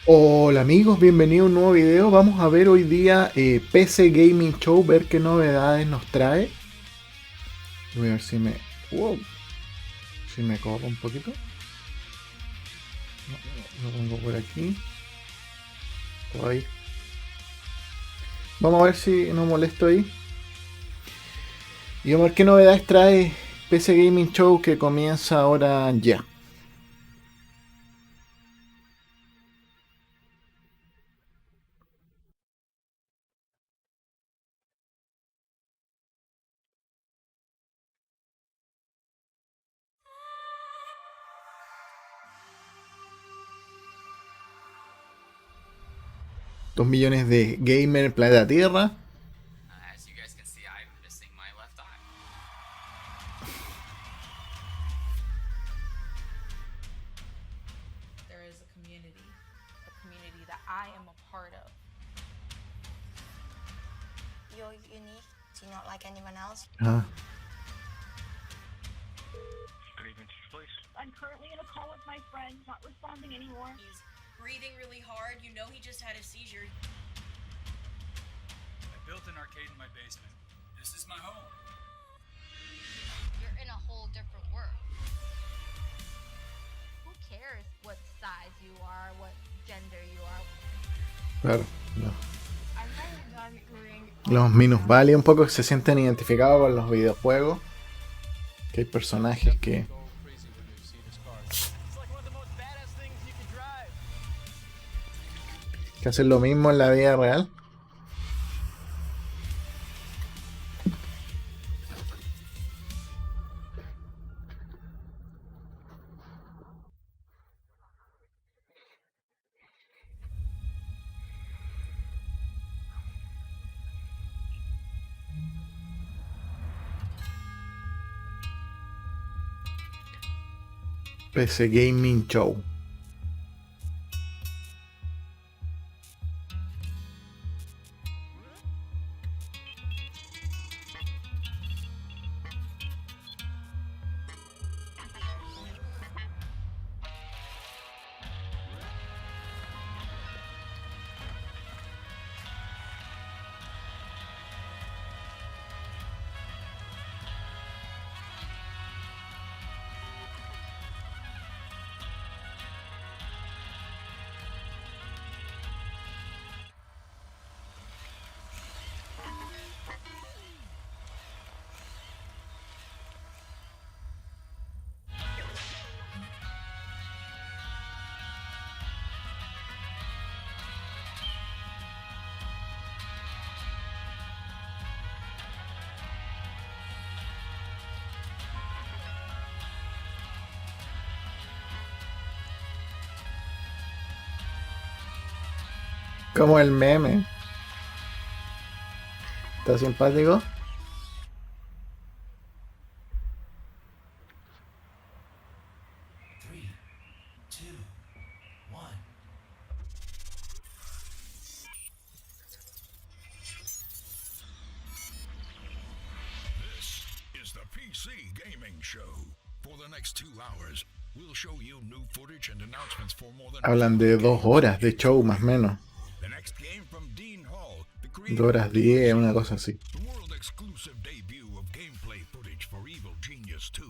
Hola amigos, bienvenidos a un nuevo video. Vamos a ver hoy día PC Gaming Show, ver qué novedades nos trae. Voy a ver si me... wow, si me corro un poquito. Lo pongo por aquí. O ahí. Vamos a ver si no molesto ahí. Y vamos a ver qué novedades trae PC Gaming Show que comienza ahora ya. Dos millones de gamers en el planeta Tierra. As you guys can see, I'm missing my left eye. There is a community that I am a part of. You're unique. Do you not like anyone else? Ah, Good evening, please. I'm currently in a call with my friend, not responding anymore. He's breathing really hard. You know he just had a seizure. I built an arcade in my basement. This is my home. You're in a whole different world. Who cares what size you are, what gender you are? claro. No. I'm kind of done doing. Los minusválidos un poco que se sienten identificados con los videojuegos. Que hay personajes que hacen lo mismo en la vida real. PC Gaming Show. Como el meme. ¿Está simpático? This is the PC Gaming Show. For the next 2 hours, we'll show you new footage and announcements for more than Hablan de 2 horas de show más o menos. the next game from Dean Hall, the 2 horas 10, una cosa así. the world exclusive debut of gameplay footage for Evil Genius 2.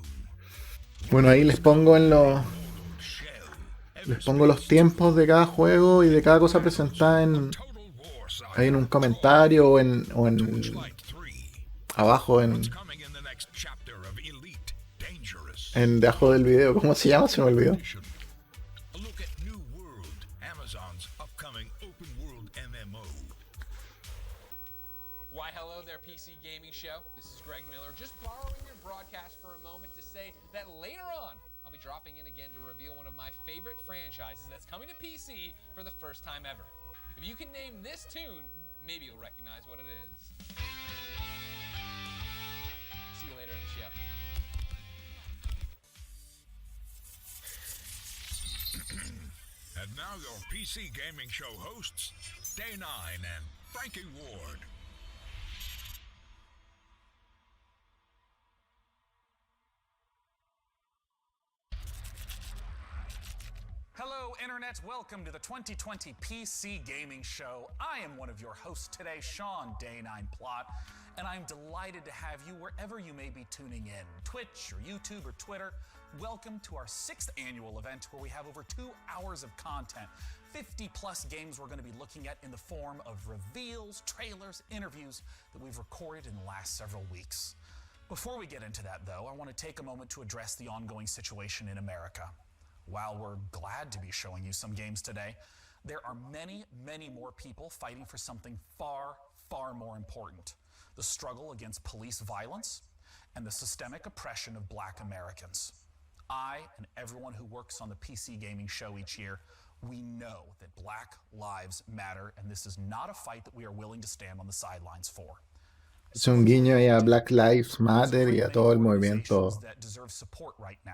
Bueno, ahí les pongo en los Shell, les pongo los tiempos de cada juego y de cada cosa presentada en Total War Saga, ahí en un comentario o en Torchlight 3. abajo What's coming in the next chapter of Elite Dangerous. en debajo del video. ¿Cómo se llama? Se me olvidó. A look at New World, Amazon's upcoming open world MMO. Why, hello there, PC Gaming Show. This is Greg Miller, just borrowing your broadcast for a moment to say that later on, I'll be dropping in again to reveal one of my favorite franchises that's coming to PC for the first time ever. If you can name this tune, maybe you'll recognize what it is. See you later in the show. And now your PC Gaming Show hosts, Day9 and Frankie Ward. Hello Hello, Internet. Welcome to the 2020 PC Gaming Show. I am one of your hosts today, Sean Day9Plot, and I'm delighted to have you wherever you may be tuning in, Twitch or YouTube or Twitter. Welcome to our 6th annual event where we have over 2 hours of content, 50 plus games we're going to be looking at in the form of reveals, trailers, interviews that we've recorded in the last several weeks. Before we get into that, though, I want to take a moment to address the ongoing situation in America. While we're glad to be showing you some games today, there are many, many more people fighting for something far, far more important: the struggle against police violence and the systemic oppression of Black Americans. I and everyone who works on the PC Gaming Show each year, we know that Black lives matter, and this is not a fight that we are willing to stand on the sidelines for. Es un guiño ahí a Black Lives Matter y a todo el movimiento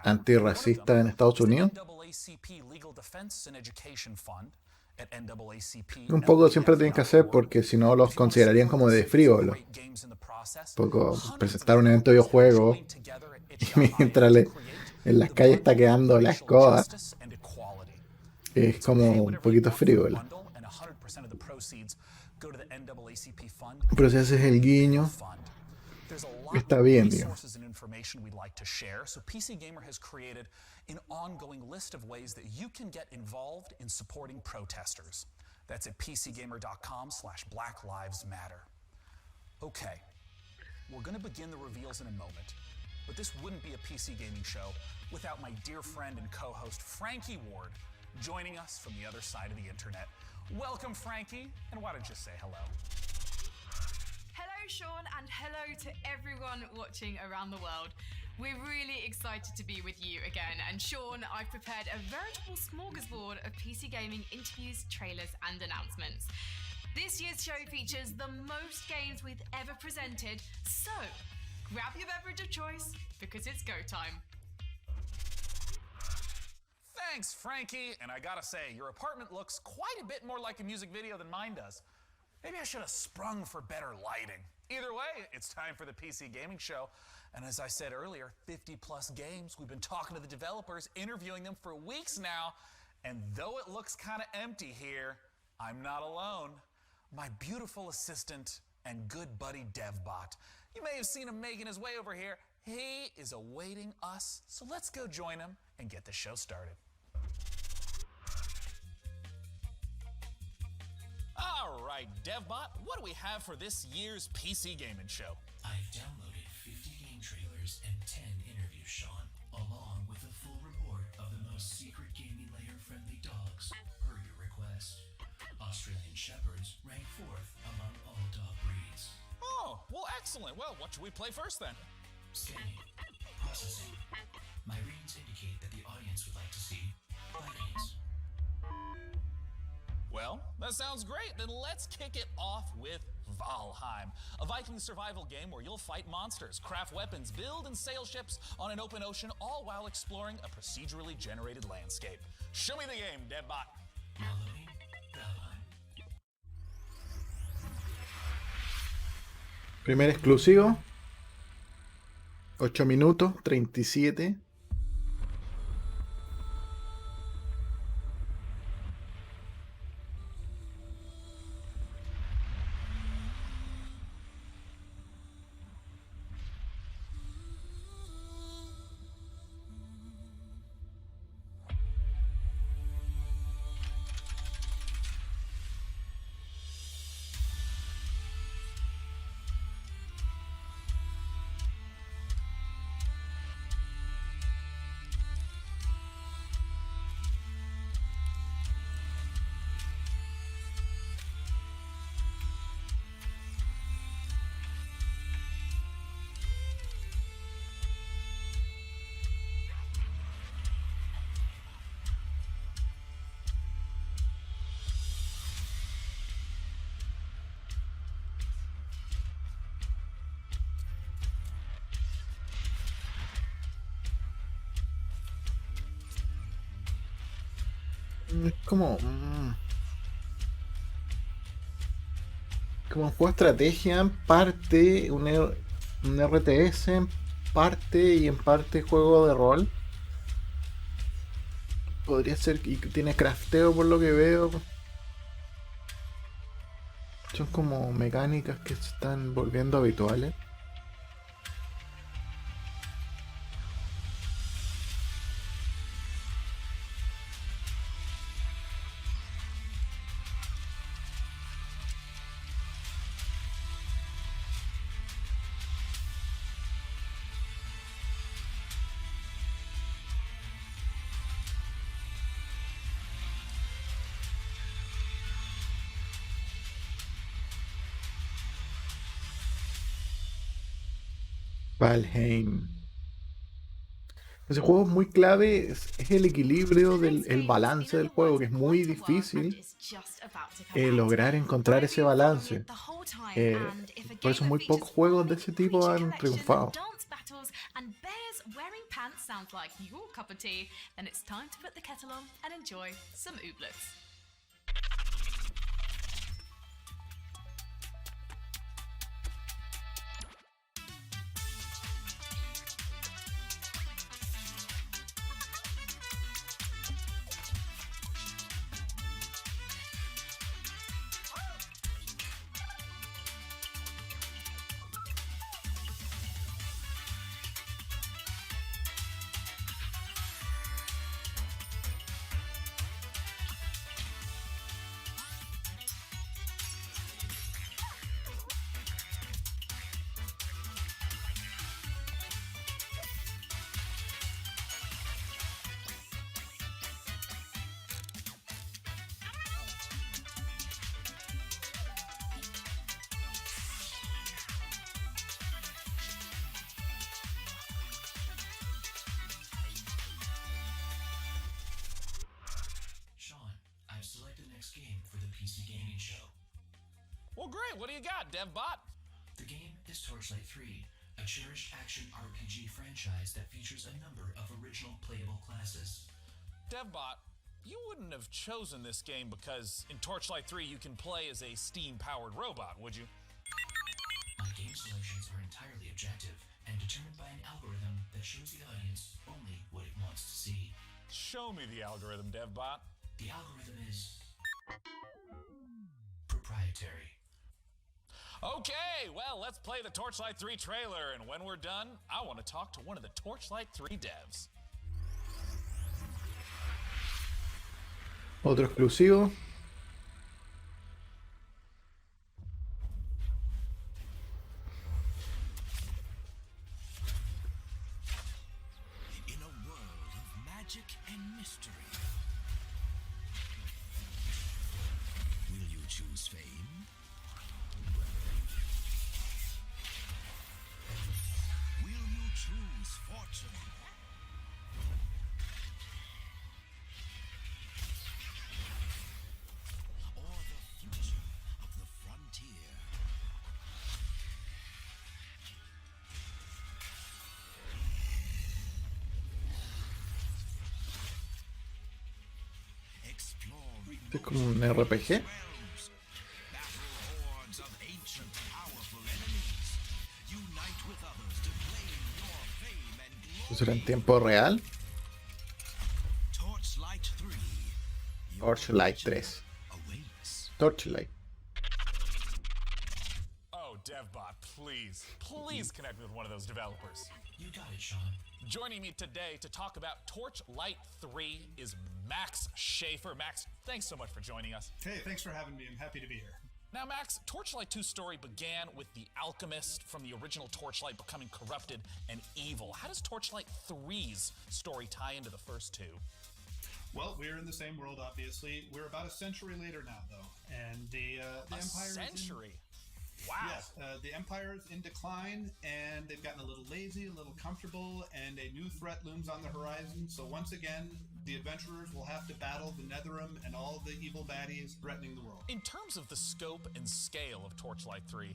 antirracista en Estados Unidos. Un poco siempre tienen que hacer porque si no los considerarían como de frívolo. Un poco presentar un evento de videojuegos y mientras en las calles está quedando la escoba, es como un poquito frívolo. Pero si haces el guiño, está bien, digo. So PC Gamer has created an ongoing list of ways that you can get involved in supporting protesters. That's at pcgamer.com/Black Lives Matter. Okay, we're going to begin the reveals in a moment, but this wouldn't be a PC Gaming Show without my dear friend and co-host Frankie Ward joining us from the other side of the internet. Welcome, Frankie, and why don't you say hello? Hello, Sean, and hello to everyone watching around the world. We're really excited to be with you again, and Sean, I've prepared a veritable smorgasbord of PC gaming interviews, trailers, and announcements. This year's show features the most games we've ever presented, so grab your beverage of choice, because it's go time. Thanks, Frankie. And I gotta say, your apartment looks quite a bit more like a music video than mine does. Maybe I should have sprung for better lighting. Either way, it's time for the PC Gaming Show. And as I said earlier, 50 plus games. We've been talking to the developers, interviewing them for weeks now. And though it looks kind of empty here, I'm not alone. My beautiful assistant and good buddy DevBot. You may have seen him making his way over here. He is awaiting us. So let's go join him and get the show started. All right, DevBot, what do we have for this year's PC Gaming Show? I've downloaded 50 game trailers and 10 interviews, Sean, along with a full report of the most secret gaming layer-friendly dogs, per your request. Australian Shepherds rank 4th among all dog breeds. Oh, well, excellent. Well, what should we play first, then? Scanning. Processing. My readings indicate that the audience would like to see Vikings. Well, that sounds great. Then let's kick it off with Valheim, a Viking survival game where you'll fight monsters, craft weapons, build and sail ships on an open ocean, all while exploring a procedurally generated landscape. Show me the game, DevBot. Downloading Valheim. Primer exclusivo. 8 minutos, 37. Es como un juego de estrategia, en parte un RTS, en parte y en parte juego de rol. Podría ser, y tiene crafteo por lo que veo. Son como mecánicas que se están volviendo habituales. Valheim. Ese juego es muy clave, es el equilibrio el balance del juego, que es muy difícil lograr encontrar ese balance. Por eso muy pocos juegos de ese tipo han triunfado. And bears wearing pants sounds like your cup of tea, then it's time to put the kettle on and enjoy some ooblets. Game for the PC gaming show. Well, great. What do you got, DevBot? The game is Torchlight 3, a cherished action RPG franchise that features a number of original playable classes. DevBot, you wouldn't have chosen this game because in Torchlight 3 you can play as a steam-powered robot, would you? My game selections are entirely objective and determined by an algorithm that shows the audience only what it wants to see. Show me the algorithm, DevBot. The algorithm is proprietary. Okay, well, let's play the Torchlight 3 trailer, and when we're done, I want to talk to one of the Torchlight 3 devs. Otro exclusivo. In a world of magic and mystery, will you choose fame? Will you choose fortune? Or the future of the frontier? Explore Es como un RPG. ¿Eso era en tiempo real? Torchlight 3. Torchlight. Oh, DevBot, please connect me with one of those developers. You got it, Sean. Joining me today to talk about Torchlight 3 is Max Schaefer. Max, thanks so much for joining us. Hey, thanks for having me. I'm happy to be here. Now, Max, Torchlight 2's story began with the alchemist from the original Torchlight becoming corrupted and evil. How does Torchlight 3's story tie into the first two? Well, we're in the same world, obviously. We're about a century later now, though, and the Empire. Century. Wow. Yes, the Empire is in decline, and they've gotten a little lazy, a little comfortable, and a new threat looms on the horizon. So once again, the adventurers will have to battle the Netherim and all the evil baddies threatening the world. In terms of the scope and scale of Torchlight 3,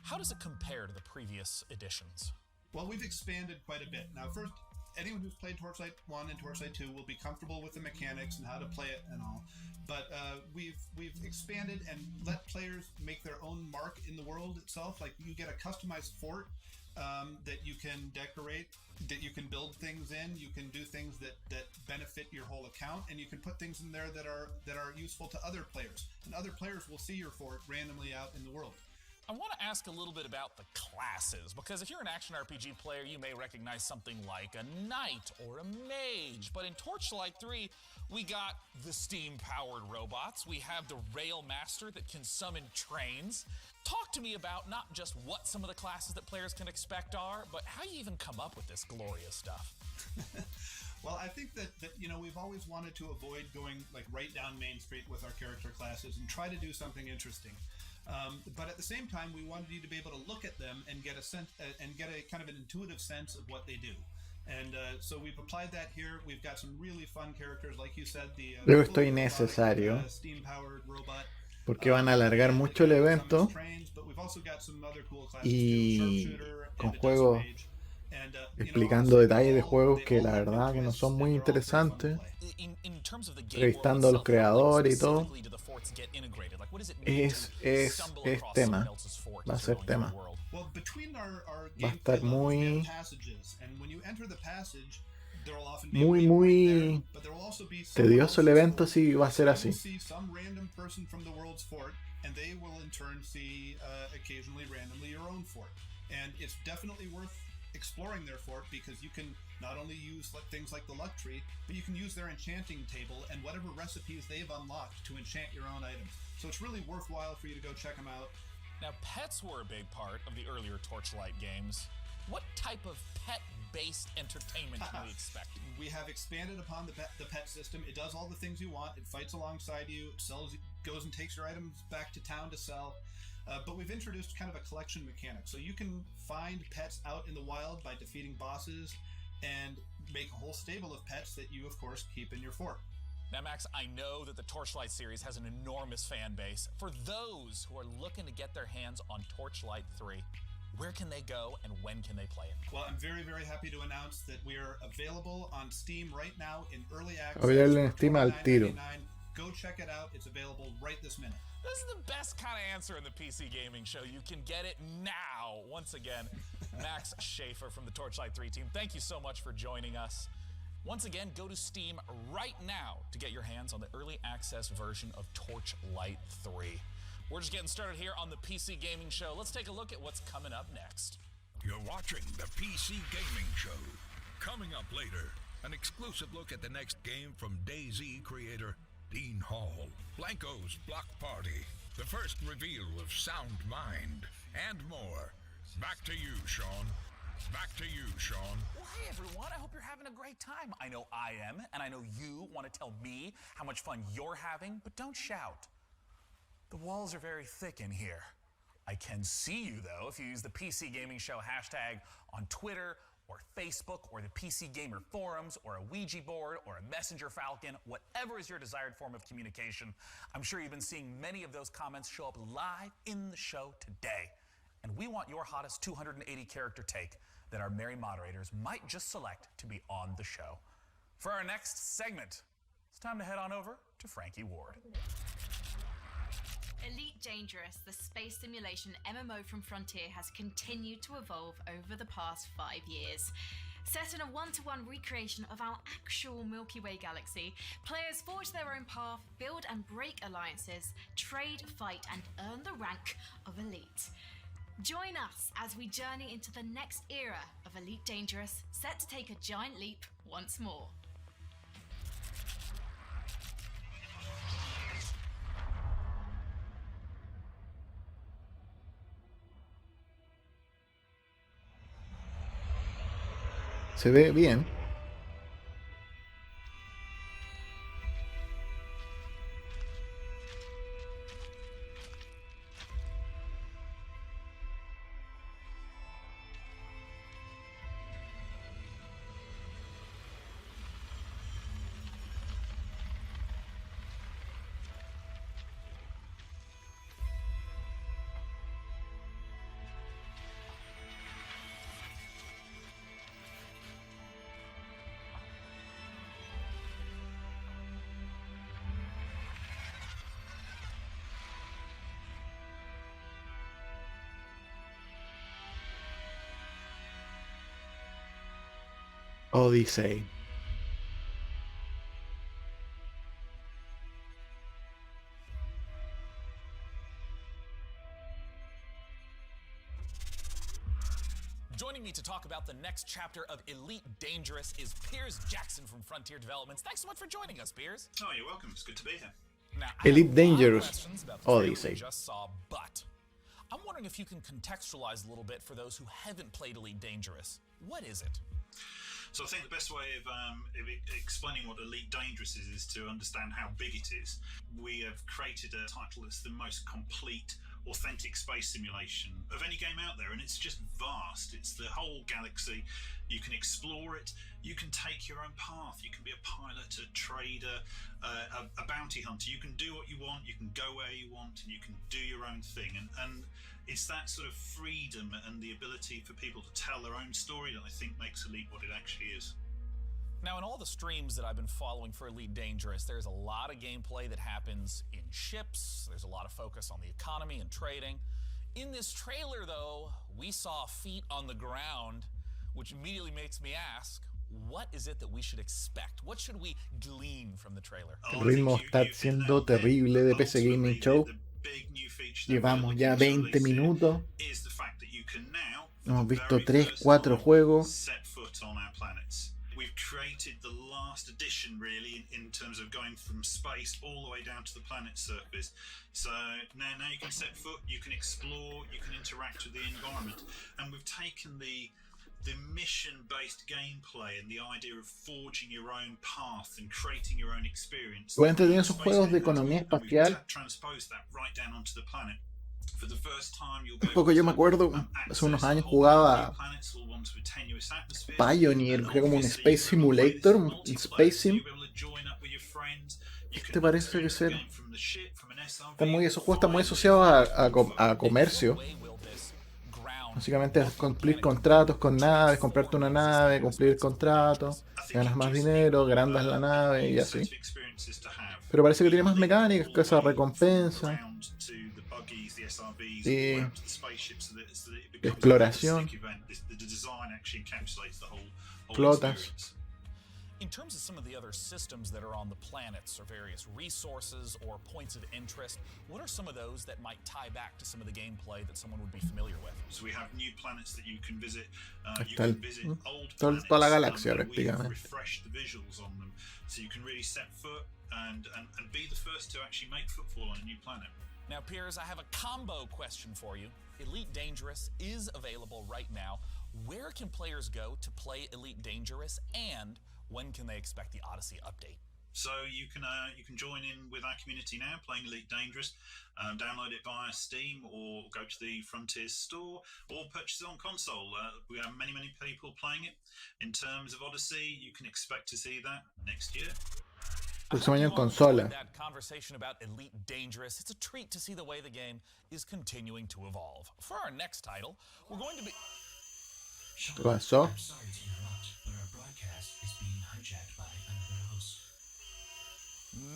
how does it compare to the previous editions? Well, we've expanded quite a bit. Now, first, anyone who's played Torchlight 1 and Torchlight 2 will be comfortable with the mechanics and how to play it and all. But we've expanded and let players make their own mark in the world itself. Like, you get a customized fort that you can decorate, that you can build things in. You can do things that benefit your whole account, and you can put things in there that are useful to other players, and other players will see your fort randomly out in the world. I want to ask a little bit about the classes, because if you're an action RPG player, you may recognize something like a knight or a mage. But in Torchlight 3, we got the steam-powered robots. We have the rail master that can summon trains. Talk to me about not just what some of the classes that players can expect are, but how you even come up with this glorious stuff. Well, I think that we've always wanted to avoid going like right down Main Street with our character classes and try to do something interesting. But at the same time, we wanted you to be able to look at them and get a sense and get a kind of an intuitive sense of what they do. And so we've applied that here. We've got some really fun characters, like you said, the Creo que esto es innecesario, porque van a alargar mucho el evento y con juegos explicando detalles de juegos que la verdad que no son muy interesantes, entrevistando a los creadores y todo. Es tema, va a ser tema, va a estar muy tedioso el evento si va a ser así. Exploring their fort, because you can not only use things like the luck tree, but you can use their enchanting table and whatever recipes they've unlocked to enchant your own items. So it's really worthwhile for you to go check them out. Now, pets were a big part of the earlier Torchlight games. What type of pet-based entertainment can we expect? We have expanded upon the pet system. It does all the things you want. It fights alongside you. It goes and takes your items back to town to sell. But we've introduced kind of a collection mechanic. So you can find pets out in the wild by defeating bosses and make a whole stable of pets that you, of course, keep in your fort. Now, Max, I know that the Torchlight series has an enormous fan base. For those who are looking to get their hands on Torchlight 3, where can they go and when can they play it? Well, I'm very, very happy to announce that we are available on Steam right now in early access. Available en Steam al tiro. Go check it out. It's available right this minute. This is the best kind of answer in the PC gaming show. You can get it now. Once again, Max Schaefer from the Torchlight 3 team, thank you so much for joining us. Once again, go to Steam right now to get your hands on the early access version of Torchlight 3. We're just getting started here on the PC Gaming Show. Let's take a look at what's coming up next. You're watching the PC Gaming Show. Coming up later, an exclusive look at the next game from DayZ creator Dean Hall, Blanco's Block Party, the first reveal of Sound Mind, and more. Back to you, Sean. Back to you, Sean. Well, hey, everyone. I hope you're having a great time. I know I am, and I know you want to tell me how much fun you're having, but don't shout. The walls are very thick in here. I can see you, though, if you use the PC Gaming Show hashtag on Twitter or Facebook or the PC Gamer forums or a Ouija board or a Messenger Falcon, whatever is your desired form of communication. I'm sure you've been seeing many of those comments show up live in the show today. And we want your hottest 280 character take that our merry moderators might just select to be on the show. For our next segment, it's time to head on over to Frankie Ward. Elite Dangerous, the space simulation MMO from Frontier, has continued to evolve over the past 5 years. Set in a one-to-one recreation of our actual Milky Way galaxy, players forge their own path, build and break alliances, trade, fight, and earn the rank of Elite. Join us as we journey into the next era of Elite Dangerous, set to take a giant leap once more. Se ve bien. Odyssey. Joining me to talk about the next chapter of Elite Dangerous is Piers Jackson from Frontier Developments. Thanks so much for joining us, Piers. Oh, you're welcome. It's good to be here. Now, I Elite have a lot of Dangerous questions about the trailer we Odyssey. just saw, but I'm wondering if you can contextualize a little bit for those who haven't played Elite Dangerous. What is it? So I think the best way of explaining what Elite Dangerous is to understand how big it is. We have created a title that's the most complete, authentic space simulation of any game out there, and it's just vast. It's the whole galaxy. You can explore it. You can take your own path. You can be a pilot, a trader, a bounty hunter. You can do what you want. You can go where you want, and you can do your own thing. And it's that sort of freedom and the ability for people to tell their own story that I think makes Elite what it actually is. Now, in all the streams that I've been following for Elite Dangerous, there's a lot of gameplay that happens in ships. There's a lot of focus on the economy and trading. In this trailer, though, we saw feet on the ground, which immediately makes me ask, what is it that we should expect? What should we glean from the trailer? El ritmo está siendo terrible de PC Gaming Show. Llevamos ya 20 minutos. Hemos visto 3, 4 juegos. We've created the last edition, really, in terms of going from space all the way down to the planet's surface. So now you can set foot, you can explore, you can interact with the environment, and we've taken the mission-based gameplay and the idea of forging your own path and creating your own experience. Igual tienen esos juegos de economía espacial. Transposed that right down onto the planet. For the first time, you'll Un poco yo me acuerdo, hace unos años jugaba Pioneer, que era como un Space Simulator, un Space Sim. Este parece que ser. Esos juegos están muy asociados a comercio. Básicamente es cumplir contratos con naves, comprarte una nave, cumplir contratos, ganas más dinero, agrandas la nave y así. Pero parece que tiene más mecánicas, que esa recompensa. Sí. Exploración. Flotas. In terms of some of the other systems that are on the planets, or various resources or points of interest, what are some of those that might tie back to some of the gameplay that someone would be familiar with? So we have new planets that you can visit. You can visit old planets. Toda la galaxia, prácticamente. Refresh the visuals on them, so you can really set foot and be the first to actually make footfall on a new planet. Now, Piers, I have a combo question for you. Elite Dangerous is available right now. Where can players go to play Elite Dangerous, and when can they expect the Odyssey update? So you can join in with our community now, playing Elite Dangerous. Download it via Steam, or go to the Frontier store, or purchase it on console. We have many people playing it. In terms of Odyssey, you can expect to see that next year. Próximo año en consola. That conversation about Elite Dangerous, it's a treat to see the way the game is continuing to evolve. For our next title, we're going to be... ¿Qué pasó? I'm sorry to interrupt, but our broadcast is being hijacked by another host.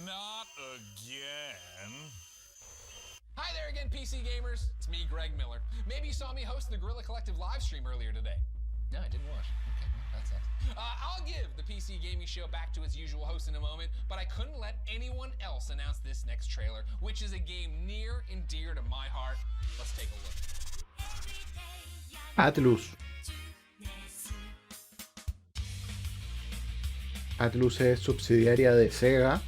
Not again. Hi there again, PC gamers. It's me, Greg Miller. Maybe you saw me host the Guerrilla Collective live stream earlier today. No, I didn't watch. Okay, well, that sucks. I'll give the PC Gaming Show back to its usual host in a moment, but I couldn't let anyone else announce this next trailer, which is a game near and dear to my heart. Let's take a look. Atlus. Atlus es subsidiaria de Sega.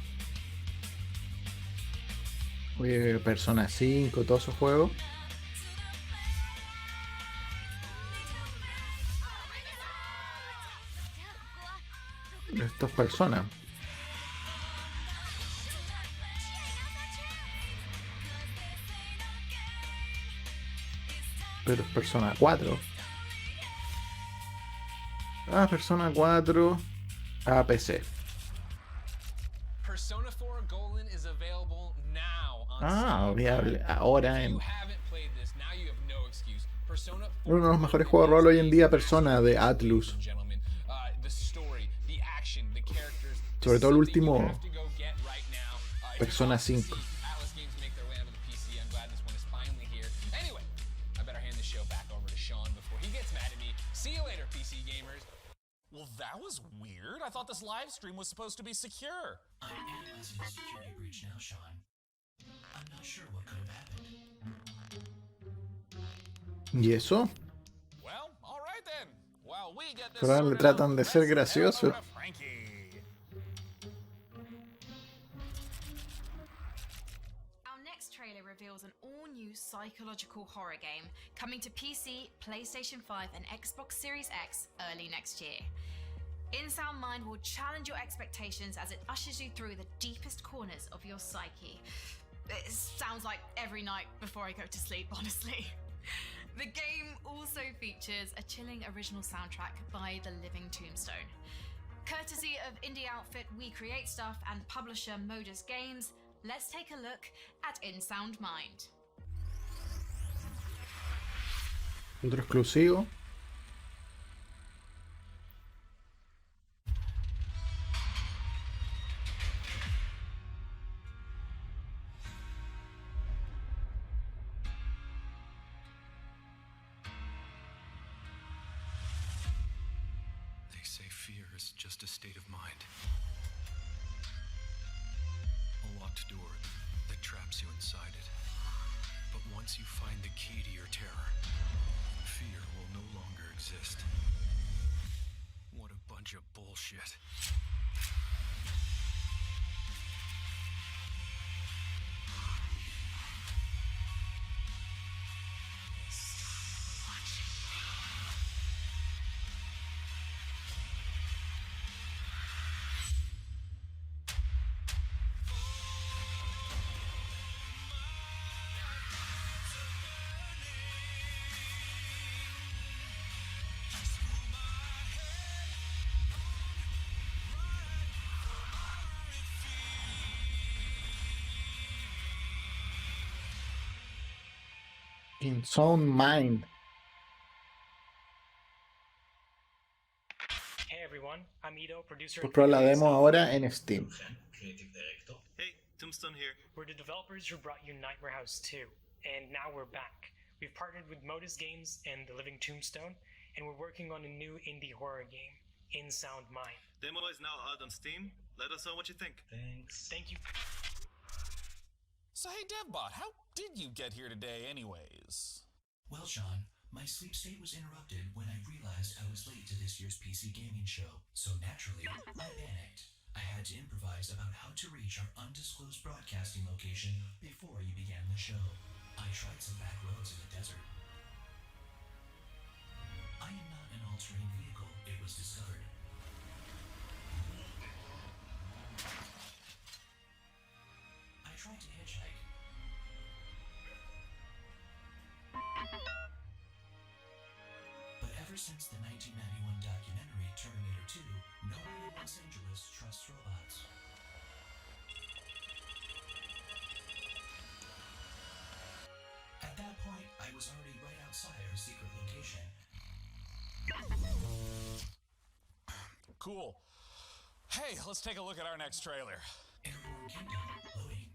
Persona 5, todos esos juegos. Esto es Persona. Pero es Persona 4. Ah, Persona 4 a PC. Persona 4 Golden is available now on ahora en uno de los mejores juegos de rol hoy en día, Persona de Atlus. Sobre todo el último, Persona 5. Well, that was weird. I thought this live stream was supposed to be secure. I'm analyzing the security breach now, Sean. I'm not sure what could have happened. ¿Y eso? Well, all right then. While we get this Pero ahora le sorted out, tratan de ser let's head on gracioso. over to Frankie. Our next trailer reveals an all-new psychological horror game coming to PC, PlayStation 5 and Xbox Series X early next year. InSound Mind will challenge your expectations as it ushers you through the deepest corners of your psyche. It sounds like every night before I go to sleep, honestly. The game also features a chilling original soundtrack by The Living Tombstone. Courtesy of indie outfit We Create Stuff and publisher Modus Games, let's take a look at InSound Mind. Otro exclusivo. They say fear is just a state of mind. A locked door that traps you inside it. But once you find the key to your terror, fear will no longer exist. What a bunch of bullshit. InSound Mind. Hey everyone, I'm Ito, producer. Pues prueba la demo ahora en Steam. Hey, Tombstone here. We're the developers who brought you Nightmare House 2, and now we're back. We've partnered with Modus Games and The Living Tombstone, and we're working on a new indie horror game, InSound Mind. Demo is now out on Steam. Let us know what you think. Thanks. Thank you. So hey, DevBot, how did you get here today anyways? Well, Sean, my sleep state was interrupted when I realized I was late to this year's PC gaming show. So naturally, I panicked. I had to improvise about how to reach our undisclosed broadcasting location before you began the show. I tried some back roads in the desert. I am not an all-terrain vehicle, it was discovered. I tried to hitchhike. But ever since the 1991 documentary Terminator 2, no one in Los Angeles trusts robots. At that point, I was already right outside our secret location. Cool. Hey, let's take a look at our next trailer. Airborne Kingdom, loading.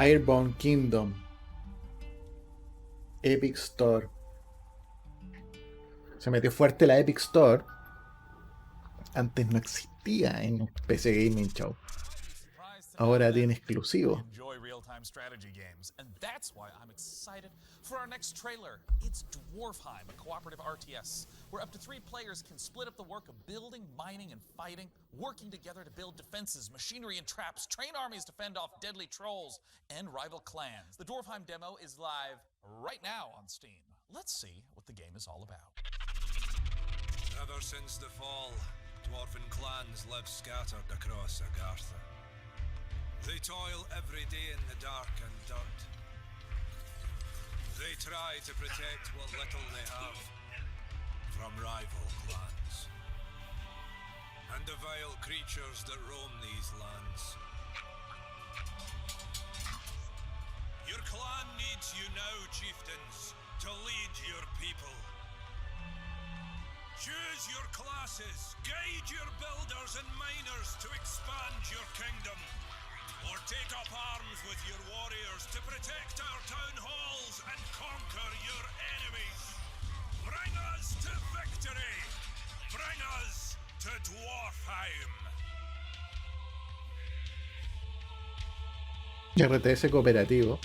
Airborne Kingdom. Epic Store. Se metió fuerte la Epic Store. Antes no existía en PC Gaming Show. Ahora tiene exclusivo. Enjoy real-time strategy games, and that's why I'm excited for our next trailer. It's Dwarfheim, a cooperative RTS, where up to 3 players can split up the work of building, mining, and fighting, working together to build defenses, machinery, and traps, train armies to fend off deadly trolls and rival clans. The Dwarfheim demo is live right now on Steam. Let's see what the game is all about. Ever since the fall, dwarven clans live scattered across Agartha. They toil every day in the dark and dirt. They try to protect what little they have from rival clans and the vile creatures that roam these lands. Your clan needs you now, chieftains, to lead your people. Choose your classes, guide your builders and miners to expand your kingdom, or take up arms with your warriors to protect our town halls and conquer your enemies. Bring us to victory! Bring us to Dwarfheim! RTS cooperativo.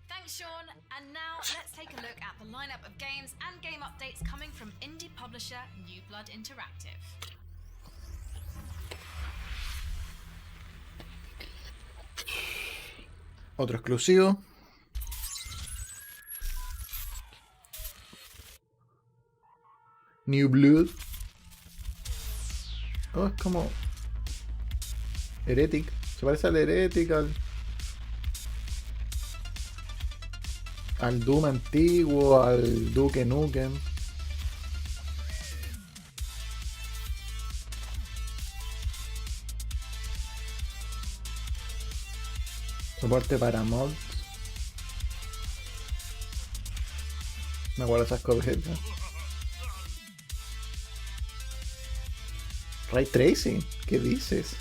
Thanks, Sean. And now let's take a look at the lineup of games and game updates coming from indie publisher New Blood Interactive. Otro exclusivo. New Blood. Oh, es como Heretic. Se parece al Heretic, al Doom antiguo, al Duke Nukem. Soporte para mods. Me acuerdo esas escopetas. Ray Tracing, ¿qué dices?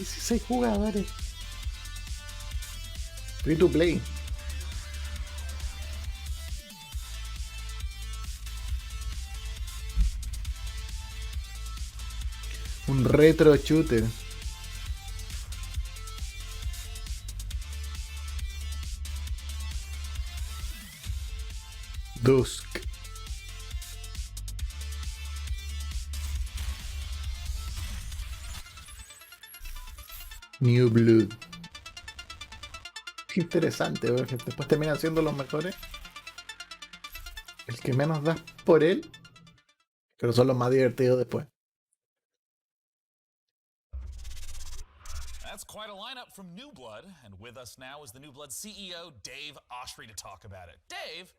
Seis jugadores. Free to play. Un retro shooter. Dusk. New Blood. Qué interesante, porque después terminan siendo los mejores. El que menos das por él, pero son los más divertidos después. That's quite a lineup from New Blood, and with us now is the New Blood CEO, Dave Austral, to talk about it. Dave,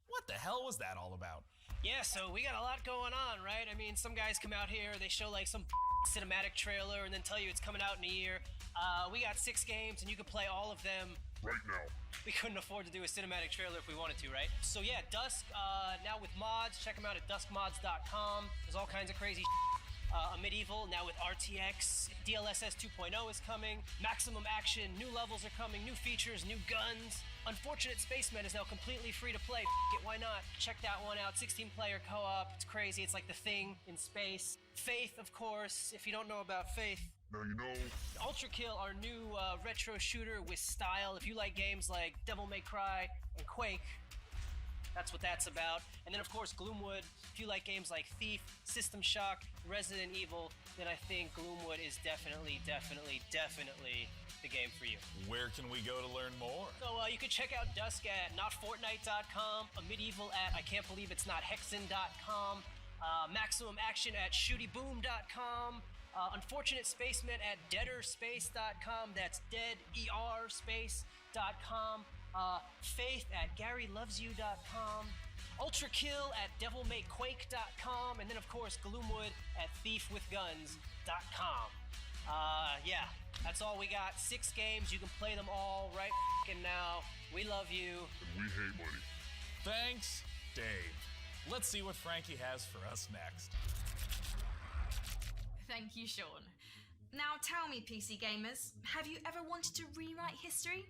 what the hell was that all about? Yeah, so we got a lot going on, right? I mean, some guys come out here, they show like some cinematic trailer and then tell you it's coming out in a year. We got 6 games and you can play all of them right now. We couldn't afford to do a cinematic trailer if we wanted to, right? So yeah, Dusk, now with mods, check them out at duskmods.com. There's all kinds of crazy a Medieval, now with RTX, DLSS 2.0 is coming, Maximum Action, new levels are coming, new features, new guns. Unfortunate Spacemen is now completely free to play. F it, why not? Check that one out, 16-player co-op, it's crazy, it's like The Thing in space. Faith, of course, if you don't know about Faith. Now you know. Ultra Kill, our new retro shooter with style. If you like games like Devil May Cry and Quake, that's what that's about. And then of course Gloomwood, if you like games like Thief, System Shock, Resident Evil, then I think Gloomwood is definitely the game for you. Where can we go to learn more? So you can check out Dusk at notfortnite.com, a Medieval at ican'tbelieveit'snothexen.com, Maximum Action at shootyboom.com, Unfortunate Spacemen at deaderspace.com, that's deaderspace.com, Faith at GaryLovesYou.com, Ultra Kill at DevilMayQuake.com, and then of course Gloomwood at ThiefWithGuns.com. Yeah, that's all we got. 6 games, you can play them all right now. We love you. And we hate money. Thanks, Dave. Let's see what Frankie has for us next. Thank you, Sean. Now tell me, PC gamers, have you ever wanted to rewrite history?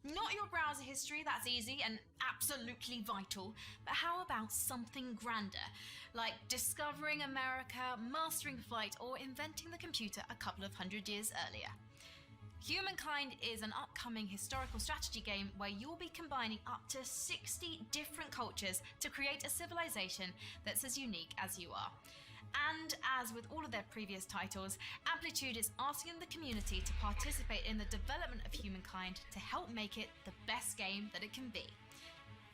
Not your browser history, that's easy and absolutely vital, but how about something grander, like discovering America, mastering flight, or inventing the computer a couple of hundred years earlier? Humankind is an upcoming historical strategy game where you'll be combining up to 60 different cultures to create a civilization that's as unique as you are. And as with all of their previous titles, Amplitude is asking the community to participate in the development of Humankind to help make it the best game that it can be.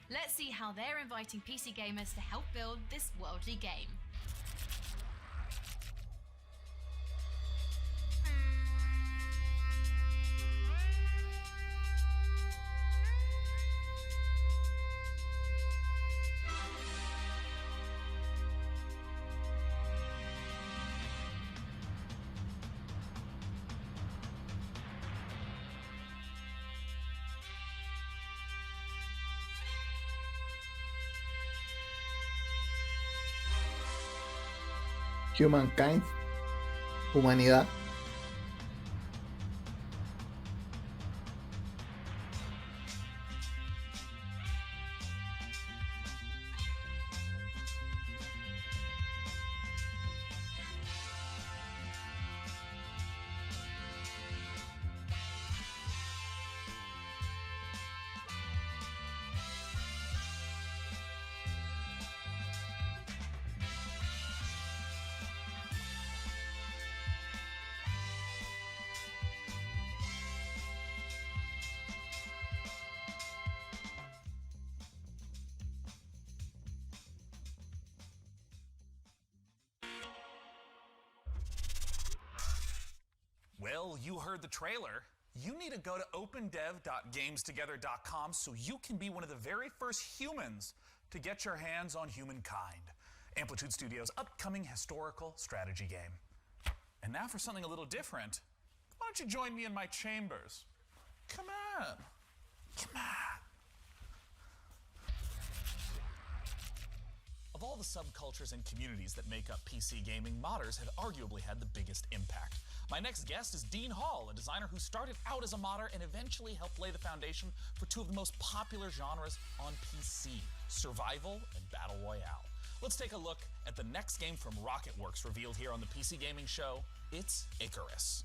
Let's see how they're inviting PC gamers to help build this worldly game. Humankind, humanidad. Well, you heard the trailer. You need to go to opendev.gamestogether.com so you can be one of the very first humans to get your hands on Humankind, Amplitude Studios' upcoming historical strategy game. And now for something a little different, why don't you join me in my chambers? Come on. Come on. Of all the subcultures and communities that make up PC gaming, modders have arguably had the biggest impact. My next guest is Dean Hall, a designer who started out as a modder and eventually helped lay the foundation for two of the most popular genres on PC, survival and battle royale. Let's take a look at the next game from Rocketworks revealed here on the PC Gaming Show. It's Icarus.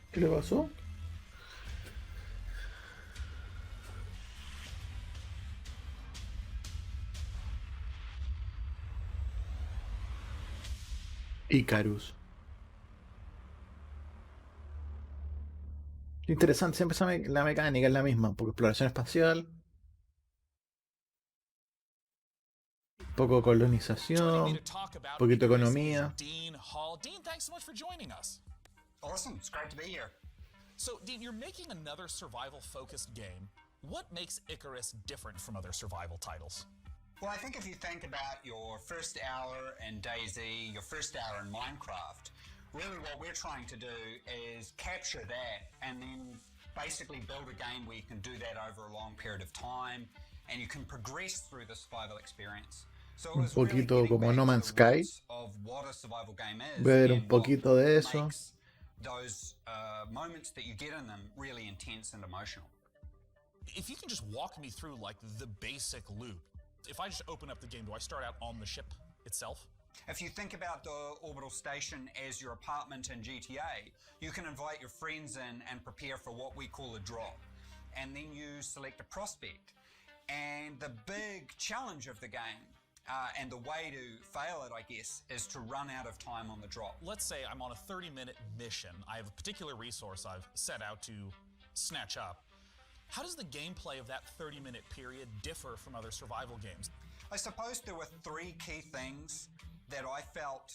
¿Qué le pasó? Icarus. Interesante, siempre la mecánica es la misma, porque exploración espacial, poco colonización, poquito economía. Dean Hall. Dean, thanks so much for joining us. Awesome, it's great to be here. So, Dean, you're making another survival-focused game. What makes Icarus different from other survival titles? Well, I think if you think about your first hour in DayZ, your first hour in Minecraft, really what we're trying to do is capture that and then basically build a game where you can do that over a long period of time and you can progress through the survival experience. So Un poquito como No Man's Sky. Ver un poquito de eso. Those moments that you get in them really intense and emotional. If you can just walk me through like the basic loop. If I just open up the game, do I start out on the ship itself? If you think about the orbital station as your apartment in GTA, you can invite your friends in and prepare for what we call a drop. and then you select a prospect. And the big challenge of the game, and the way to fail it, I guess, is to run out of time on the drop. Let's say I'm on a 30-minute mission. I have a particular resource I've set out to snatch up. How does the gameplay of that 30-minute period differ from other survival games? I suppose there were 3 key things that I felt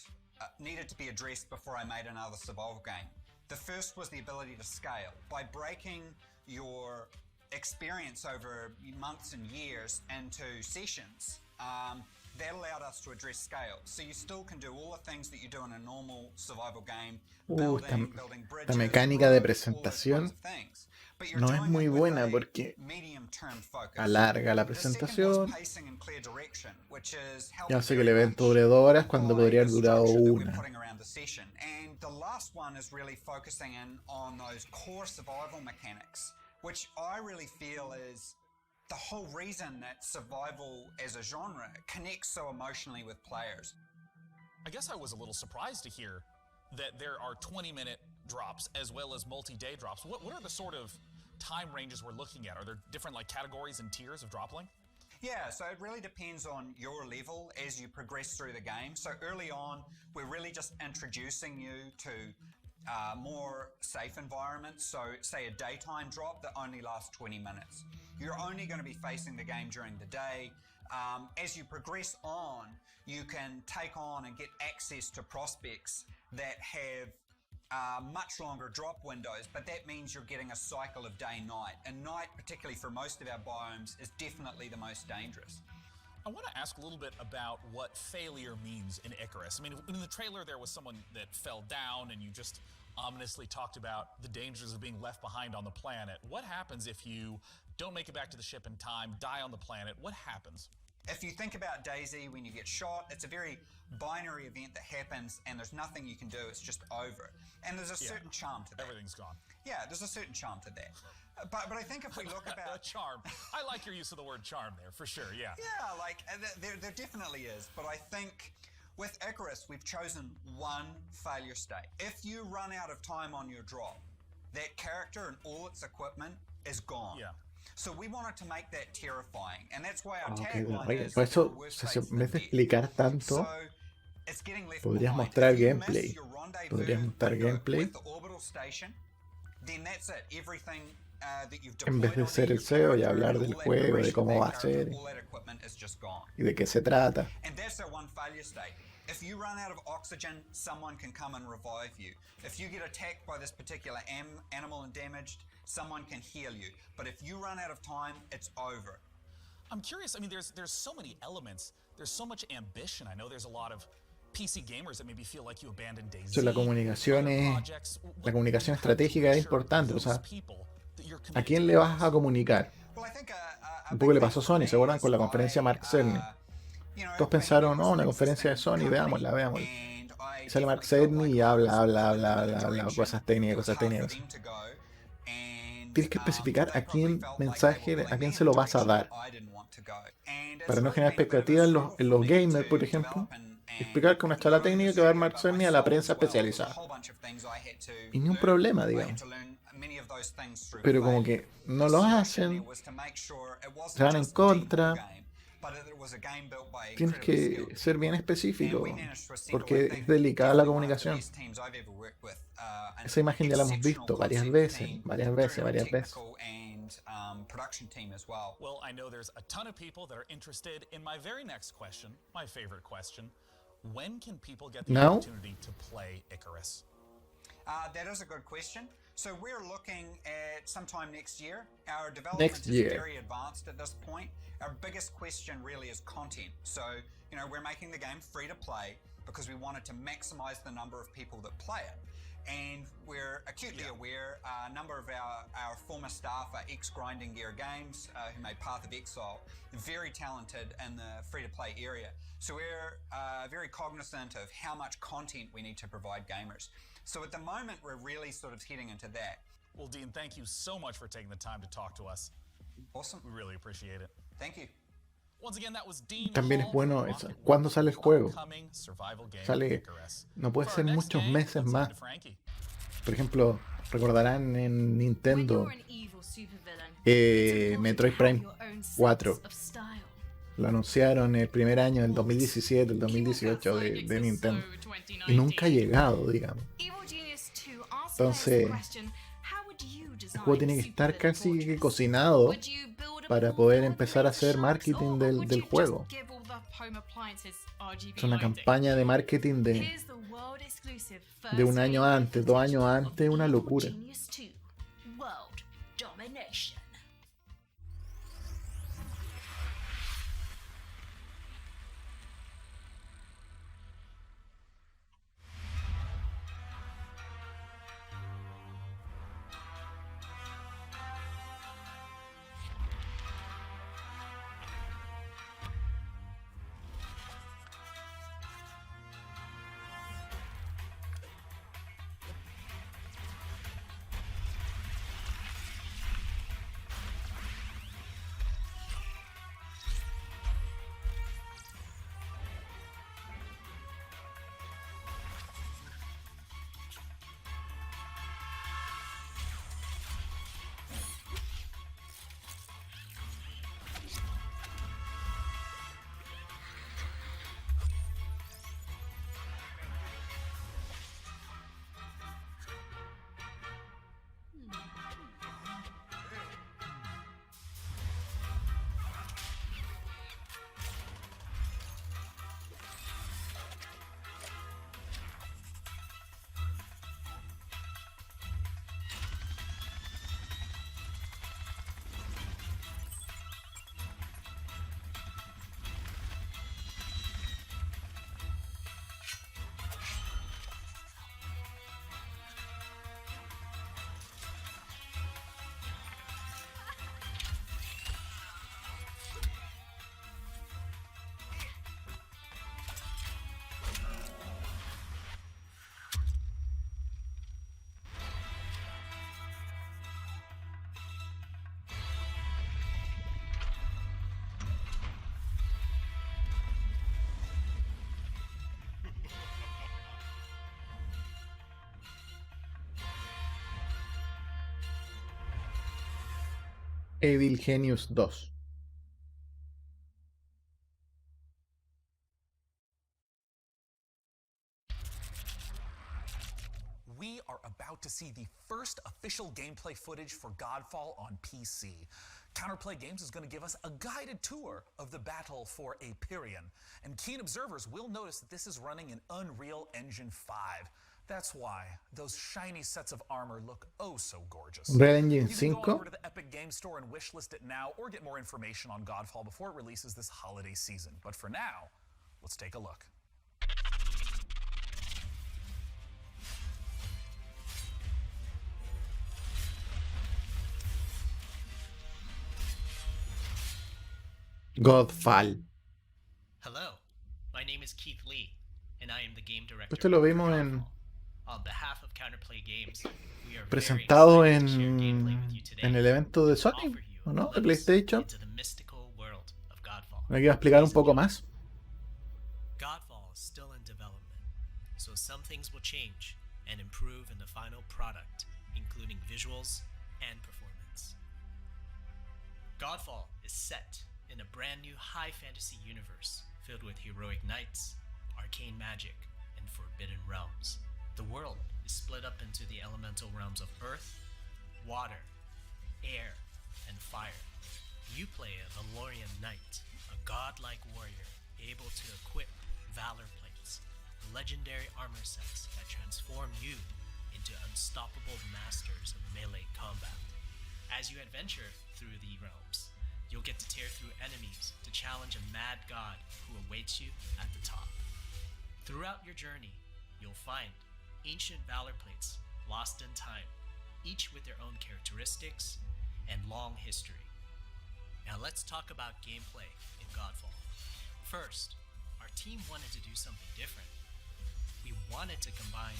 needed to be addressed before I made another survival game. The first was the ability to scale. By breaking your experience over months and years into sessions, that allowed us to address scale. So you still can do all the things that you do in a normal survival game, building bridges, esta mecánica de presentación no es muy buena porque alarga la presentación y hace que el evento dure 2 horas cuando podría haber durado 1. And the last one is really focusing in on those core survival mechanics, which I really feel is the whole reason that survival as a genre connects so emotionally with players. I guess I was a little surprised to hear that there are 20-minute drops as well as multi-day drops. What are the sort of time ranges we're looking at? Are there different categories and tiers of drop length? Yeah, so it really depends on your level as you progress through the game. So early on, we're really just introducing you to more safe environments. So say a daytime drop that only lasts 20 minutes. You're only going to be facing the game during the day. As you progress on, you can take on and get access to prospects that have much longer drop windows, but that means you're getting a cycle of day-night. And night, particularly for most of our biomes, is definitely the most dangerous. I want to ask a little bit about what failure means in Icarus. I mean, in the trailer there was someone that fell down and you just ominously talked about the dangers of being left behind on the planet. What happens if you don't make it back to the ship in time, die on the planet? What happens? If you think about DayZ, when you get shot, it's a very binary event that happens and there's nothing you can do, it's just over. And there's a certain charm to that. Everything's gone. Yeah, there's a certain charm to that. But I think if we look about... charm. I like your use of the word charm there, for sure, yeah. Yeah, there definitely is. But I think with Icarus, we've chosen one failure state. If you run out of time on your drop, that character and all its equipment is gone. Yeah. So we wanted to make that terrifying, and that's why our Okay, tagline is por eso, the worst en fate's vez de the explicar tanto, So it's getting left podrías behind. mostrar If you gameplay. miss your rendezvous Podrías mostrar window gameplay with the orbital station, then that's it. Everything that you've en vez de ser el CEO y hablar del juego, de cómo va a ser all that equipment is just gone. y de qué se trata. And that's our one failure state. If you run out of oxygen, someone can come and revive you. If you get attacked by this particular animal and damaged, someone can heal you. But if you run out of time, it's over. I'm curious, I mean, there's so many elements. There's so much ambition. I know there's a lot of PC gamers that maybe feel like you abandoned DayZ. La comunicación estratégica es importante. O sea, ¿a quién le vas a comunicar? Un poco le pasó a Sony, ¿se acuerdan? Con la conferencia Mark Cerny. Todos pensaron, no, una conferencia de Sony, veámosla. Y sale Mark Cerny y habla, cosas técnicas. Tienes que especificar a quién mensaje, a quién se lo vas a dar. Para no generar expectativas en los gamers, por ejemplo. Explicar que una charla técnica que va a dar Mark Cerny a la prensa especializada. Y ni un problema, digamos. Pero como que no lo hacen, se van en contra. Tienes que ser bien específico, porque es delicada la comunicación. Esa imagen ya la hemos visto varias veces. Well, I know there's a ton of people that are interested in my very next question, my favorite question. When can people get the opportunity to play Icarus? That is a good question. So we're looking at sometime next year. Our development is very advanced at this point. Our biggest question really is content. So, you know, we're making the game free to play because we wanted to maximize the number of people that play it. And we're acutely aware a number of our former staff are ex-Grinding Gear Games who made Path of Exile, very talented in the free-to-play area. So we're very cognizant of how much content we need to provide gamers. So at the moment, we're really sort of heading into that. Well, Dean, thank you so much for taking the time to talk to us. Awesome. We really appreciate it. Thank you. Once again, that was Dean. También es bueno eso. ¿Cuándo sale el juego? Sale, no puede ser muchos meses más. Por ejemplo, recordarán en Nintendo Metroid Prime 4. Lo anunciaron el primer año, el 2017, el 2018 de Nintendo. Y nunca ha llegado, digamos. Entonces, el juego tiene que estar casi que cocinado para poder empezar a hacer marketing del juego. Es una campaña de marketing de un año antes, 2 años antes, una locura. Evil Genius 2. We are about to see the first official gameplay footage for Godfall on PC. Counterplay Games is going to give us a guided tour of the battle for Aperion, and keen observers will notice that this is running in Unreal Engine 5. That's why those shiny sets of armor look oh so gorgeous. Unreal Engine You can go 5. over to the Epic Game Store and wishlist it now, or get more information on Godfall before it releases this holiday season. But for now, let's take a look. Godfall. Hello, my name is Keith Lee, and I am the game director. Esto lo vimos en On behalf of Counterplay Games, we are presentado very en, excited to share gameplay with you today. en el evento de Sony, Offer you ¿o no? a De glimpse PlayStation. into the mystical world of Godfall. Me quiero explicar un poco más. Godfall is still in development, so some things will change and improve in the final product, including visuals and performance. Godfall is set in a brand new high fantasy universe filled with heroic knights, arcane magic, and forbidden realms. The world is split up into the elemental realms of earth, water, air, and fire. You play a Valorian knight, a godlike warrior able to equip valor plates, legendary armor sets that transform you into unstoppable masters of melee combat. As you adventure through the realms, you'll get to tear through enemies to challenge a mad god who awaits you at the top. Throughout your journey, you'll find ancient valor plates lost in time, each with their own characteristics and long history. Now let's talk about gameplay in Godfall. First, our team wanted to do something different. We wanted to combine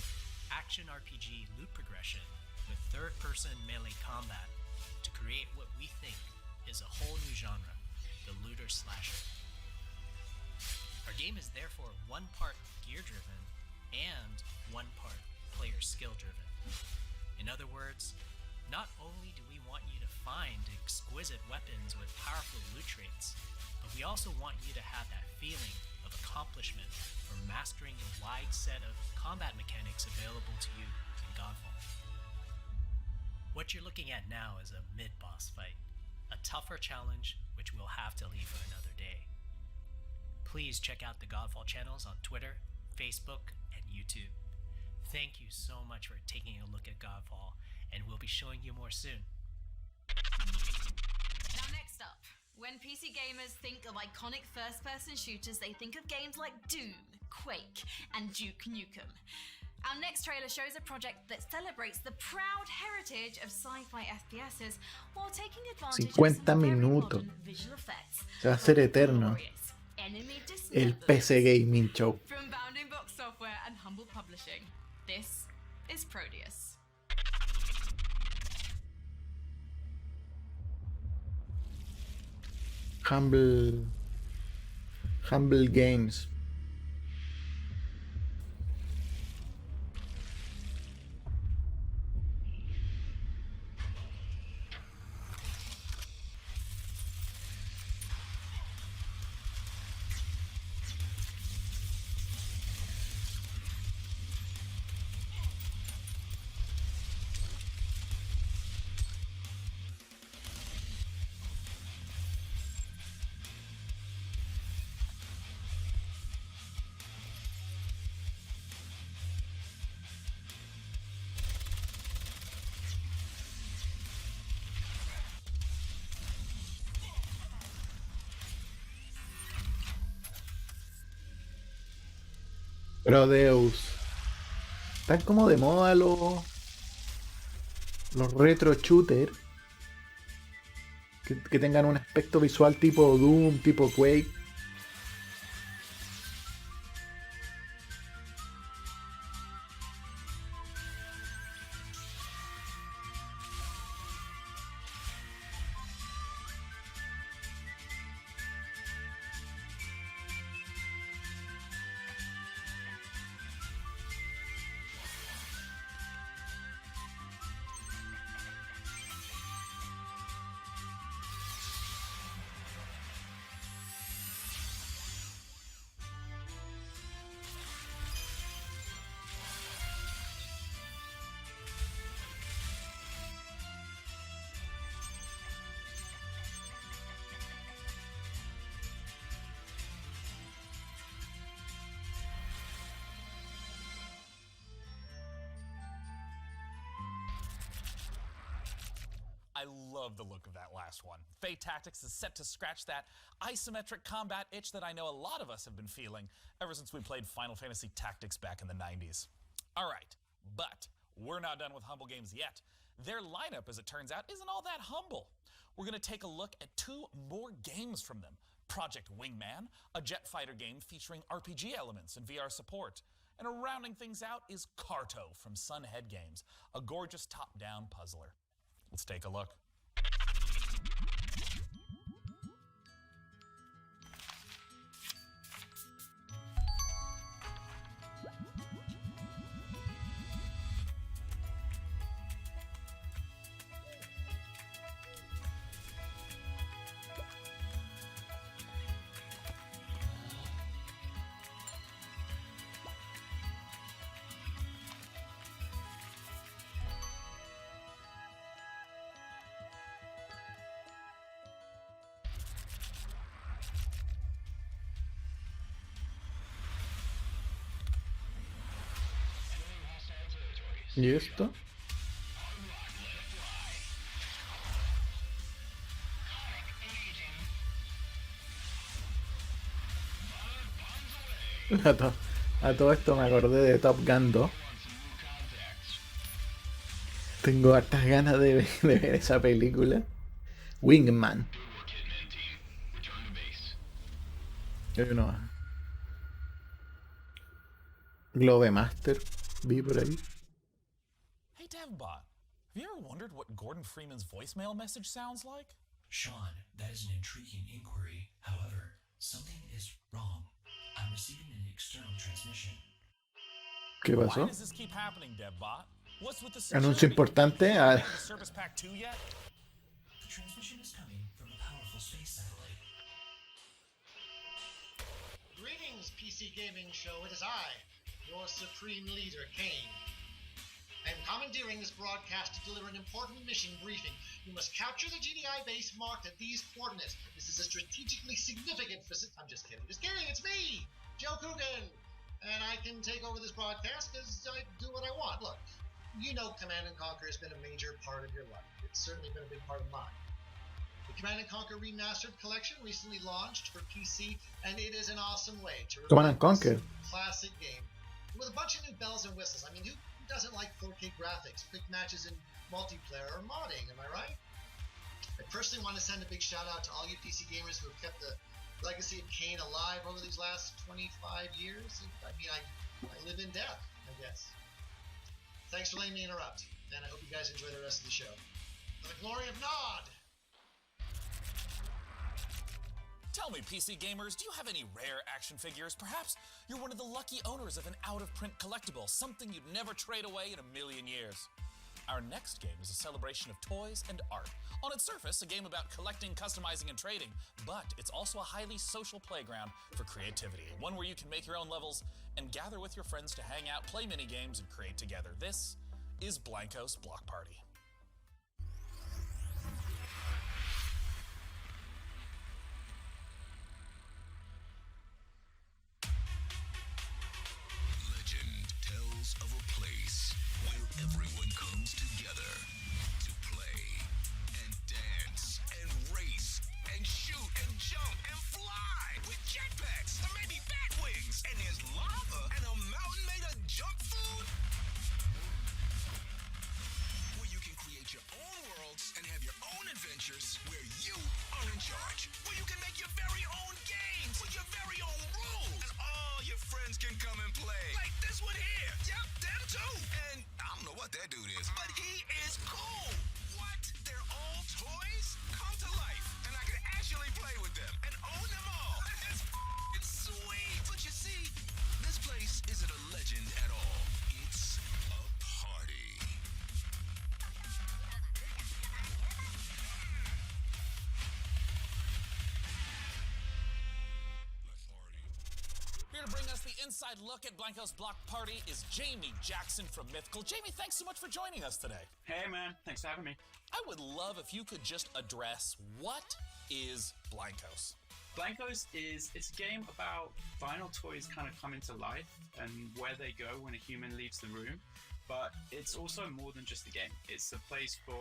action RPG loot progression with third-person melee combat to create what we think is a whole new genre, the looter slasher. Our game is therefore one part gear-driven and one part player skill-driven. In other words, Not only do we want you to find exquisite weapons with powerful loot traits, but we also want you to have that feeling of accomplishment for mastering the wide set of combat mechanics available to you in Godfall. What you're looking at now is a mid-boss fight, a tougher challenge which we'll have to leave for another day. Please check out the Godfall channels on Twitter, Facebook, and YouTube. Thank you so much for taking a look at Godfall, and we'll be showing you more soon. Now next up, when PC gamers think of iconic first-person shooters, they think of games like Doom, Quake, and Duke Nukem. Our next trailer shows a project that celebrates the proud heritage of sci-fi FPSs while taking advantage of 50 some very minutos. modern visual effects. Se va a hacer eterno. Enemy El dismembered. PC Gaming Show. From Bounding Box Software and Humble Publishing, this is Proteus. Humble Games. Proteus. Están como de moda los retro shooters que tengan un aspecto visual tipo Doom, tipo Quake. I love the look of that last one. Fate Tactics is set to scratch that isometric combat itch that I know a lot of us have been feeling ever since we played Final Fantasy Tactics back in the 90s. All right, but we're not done with Humble Games yet. Their lineup, as it turns out, isn't all that humble. We're going to take a look at 2 more games from them. Project Wingman, a jet fighter game featuring RPG elements and VR support. And rounding things out is Carto from Sunhead Games, a gorgeous top-down puzzler. Let's take a look. ¿Y esto? A todo esto me acordé de Top Gun 2. Tengo hartas ganas de ver esa película. Wingman. Hay uno más. Globemaster. Vi por ahí. Hey DevBot, have you ever wondered what Gordon Freeman's voicemail message sounds like? Sean, that is an intriguing inquiry. However, something is wrong. I'm receiving an external transmission. ¿Qué pasó? Why does this keep happening, DevBot? Anuncio importante. Service Pack 2 yet? The transmission is coming from a powerful space satellite. Greetings, PC Gaming Show. It is I, your supreme leader, Kane. I am commandeering this broadcast to deliver an important mission briefing. You must capture the GDI base marked at these coordinates. This is a strategically significant facility. I'm just kidding. Just kidding. It's me, Joe Coogan. And I can take over this broadcast because I do what I want. Look, you know Command & Conquer has been a major part of your life. It's certainly been a big part of mine. The Command & Conquer Remastered Collection recently launched for PC, and it is an awesome way to Command & Conquer. Classic game with a bunch of new bells and whistles. I mean, who doesn't like 4K graphics, quick matches in multiplayer, or modding, am I right? I personally want to send a big shout out to all you PC gamers who have kept the legacy of Kane alive over these last 25 years. I mean, I live in death, I guess. Thanks for letting me interrupt, and I hope you guys enjoy the rest of the show. For the glory of Nod! Tell me, PC gamers, do you have any rare action figures? Perhaps you're one of the lucky owners of an out-of-print collectible, something you'd never trade away in a million years. Our next game is a celebration of toys and art. On its surface, a game about collecting, customizing, and trading, but it's also a highly social playground for creativity, one where you can make your own levels and gather with your friends to hang out, play mini-games, and create together. This is Blanco's Block Party. Legend tells of a place where everyone comes together to play and dance and race and shoot and jump and fly with jetpacks or maybe bat wings. And there's lava and a mountain made of junk food where you can create your own worlds and have your own adventures where you are in charge, where you can make your very own games with your very own rules, and all your friends can come and play. Like this one here. Yep, them too. And I don't know what that dude is, but he is cool. What? They're all toys come to life, and I can actually play with them and own them all. That's f***ing sweet. But you see, this place isn't a legend at all. It's a party. Here to bring us the inside look at Blanco's Block Party is Jamie Jackson from Mythical. Jamie, thanks so much for joining us today. Hey man, thanks for having me. I would love if you could just address what is Blancos? Blancos it's a game about vinyl toys kind of coming to life and where they go when a human leaves the room. But it's also more than just a game. It's a place for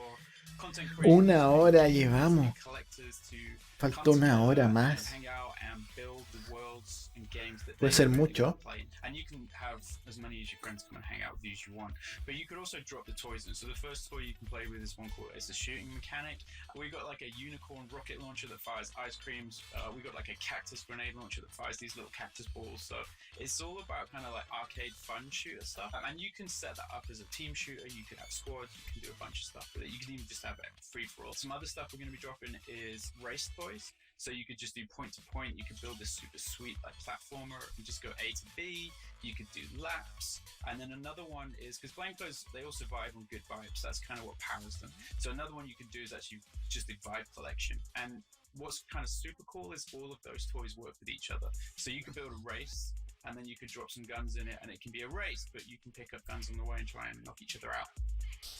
content creators. Una hora llevamos. Collectors to Falta una hora más. hang out and build the worlds and games that Puede ser mucho. play. And you can have as many as your friends come and hang out with you as you want. But you could also drop the toys in. So the first toy you can play with is one called it's a shooting mechanic. We got like a unicorn rocket launcher that fires ice creams. We got like a cactus grenade launcher that fires these little cactus balls. So it's all about kind of like arcade fun shooter stuff. And you can set that up as a team shooter. You could have squads. You can do a bunch of stuff with it. You can even just have it free for all. Some other stuff we're going to be dropping is race toys. So you could just do point to point. You could build this super sweet like platformer and just go A to B. You could do laps. And then another one is, because Blancos, they all survive on good vibes. That's kind of what powers them. So another one you can do is actually just a vibe collection. And what's kind of super cool is all of those toys work with each other. So you could build a race, and then you could drop some guns in it, and it can be a race, but you can pick up guns on the way and try and knock each other out.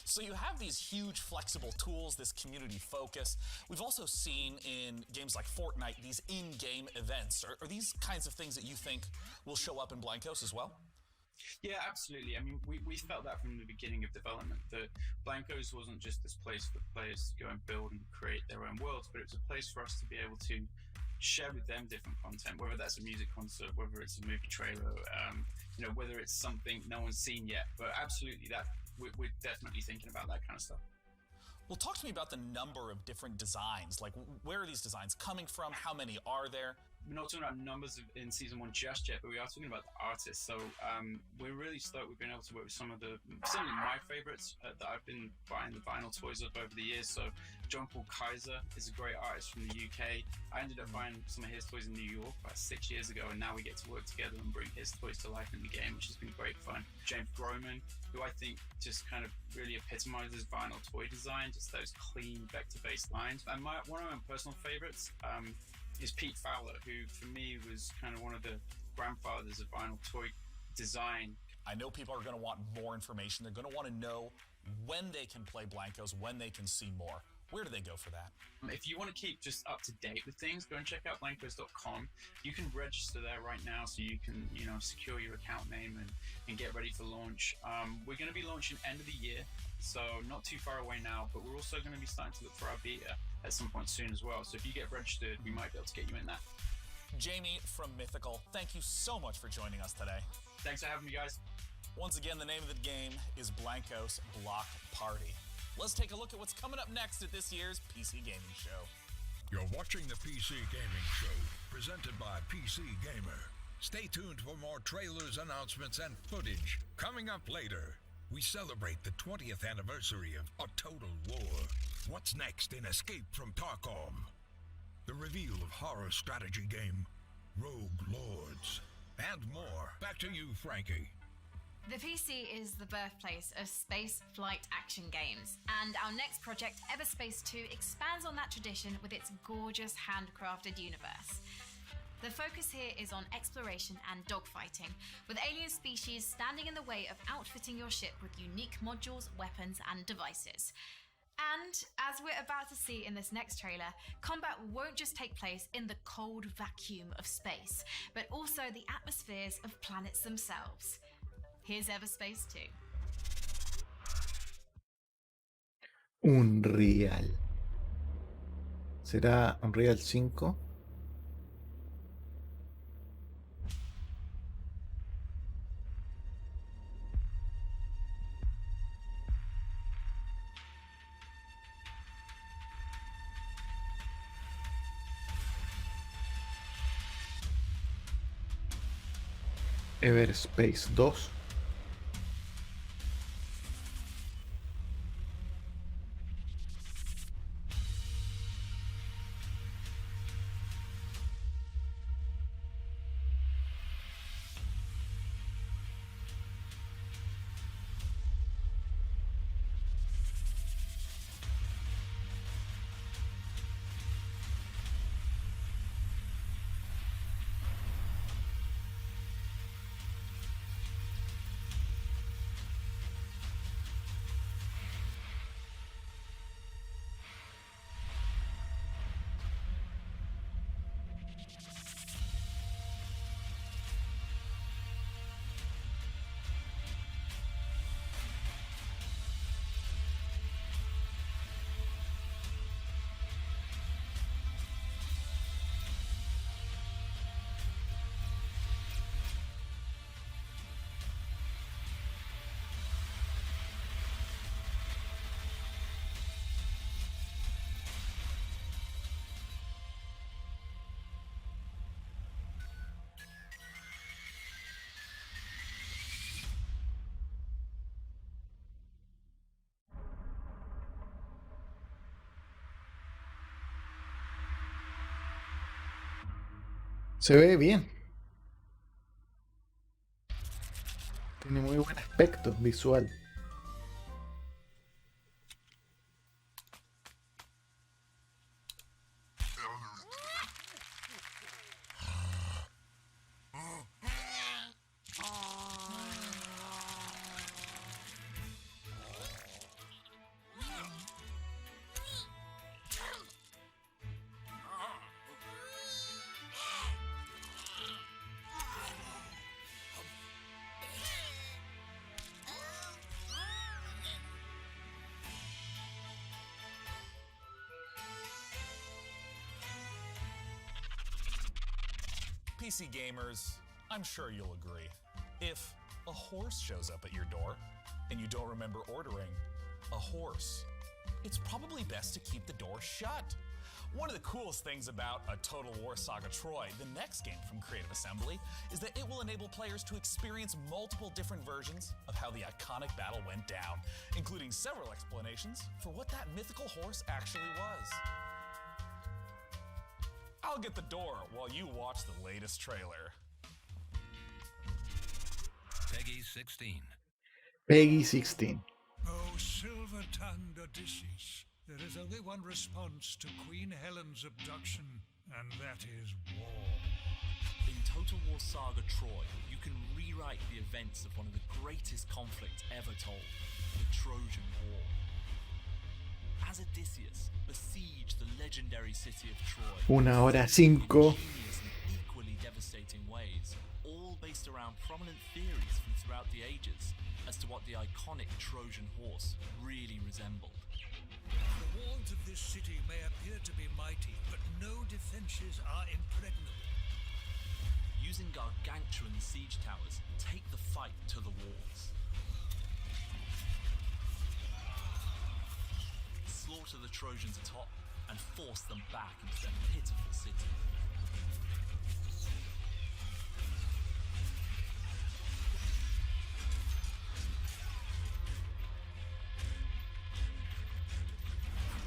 So you have these huge flexible tools, this community focus. We've also seen in games like Fortnite, these in-game events. Are these kinds of things that you think will show up in Blancos as well? Yeah, absolutely. I mean, we felt that from the beginning of development, that Blancos wasn't just this place for players to go and build and create their own worlds, but it was a place for us to be able to share with them different content, whether that's a music concert, whether it's a movie trailer, whether it's something no one's seen yet. But absolutely, that we're definitely thinking about that kind of stuff. Well, talk to me about the number of different designs. Like, where are these designs coming from? How many are there? we're not talking about numbers in season 1 just yet, but we are talking about the artists. So we're really stoked we've been able to work with some of the, certainly my favorites that I've been buying the vinyl toys of over the years. So John Paul Kaiser is a great artist from the UK. I ended up buying some of his toys in New York about 6 years ago, and now we get to work together and bring his toys to life in the game, which has been great fun. James Groman, who I think just kind of really epitomizes vinyl toy design, just those clean vector-based lines. And one of my personal favorites is Pete Fowler, who for me was kind of one of the grandfathers of vinyl toy design. I know people are going to want more information. They're going to want to know when they can play Blankos, when they can see more. Where do they go for that? If you want to keep just up to date with things, go and check out blankos.com. You can register there right now, so you can, secure your account name and get ready for launch. We're going to be launching end of the year, so not too far away now, but we're also going to be starting to look for our beta at some point soon as well. So if you get registered, we might be able to get you in that. Jamie from Mythical, thank you so much for joining us today. Thanks for having me, guys. Once again, the name of the game is Blankos Block Party. Let's take a look at what's coming up next at this year's PC Gaming Show. You're watching the PC Gaming Show, presented by PC Gamer. Stay tuned for more trailers, announcements, and footage. Coming up later, we celebrate the 20th anniversary of A Total War. What's next in Escape from Tarkov? The reveal of horror strategy game Rogue Lords, and more. Back to you, Frankie. The PC is the birthplace of space flight action games, and our next project, Everspace 2, expands on that tradition with its gorgeous handcrafted universe. The focus here is on exploration and dogfighting, with alien species standing in the way of outfitting your ship with unique modules, weapons, and devices. And, as we're about to see in this next trailer, combat won't just take place in the cold vacuum of space, but also the atmospheres of planets themselves. Here's Everspace 2. Unreal. ¿Será Unreal 5? Everspace 2. Se ve bien. Tiene muy buen aspecto visual. PC gamers, I'm sure you'll agree. If a horse shows up at your door and you don't remember ordering a horse, it's probably best to keep the door shut. One of the coolest things about a Total War Saga Troy, the next game from Creative Assembly, is that it will enable players to experience multiple different versions of how the iconic battle went down, including several explanations for what that mythical horse actually was. I'll get the door while you watch the latest trailer. Peggy 16. Peggy 16. Oh, silver-tongued Odysseus, there is only one response to Queen Helen's abduction, and that is war. In Total War Saga Troy, you can rewrite the events of one of the greatest conflicts ever told, the Trojan War. As Odysseus besieged the legendary city of Troy, 1:05. in ingenious and equally devastating ways, all based around prominent theories from throughout the ages as to what the iconic Trojan horse really resembled. The walls of this city may appear to be mighty, but no defenses are impregnable. Using gargantuan siege towers, take the fight to the walls. Slaughter the Trojans atop and force them back into their pitiful city.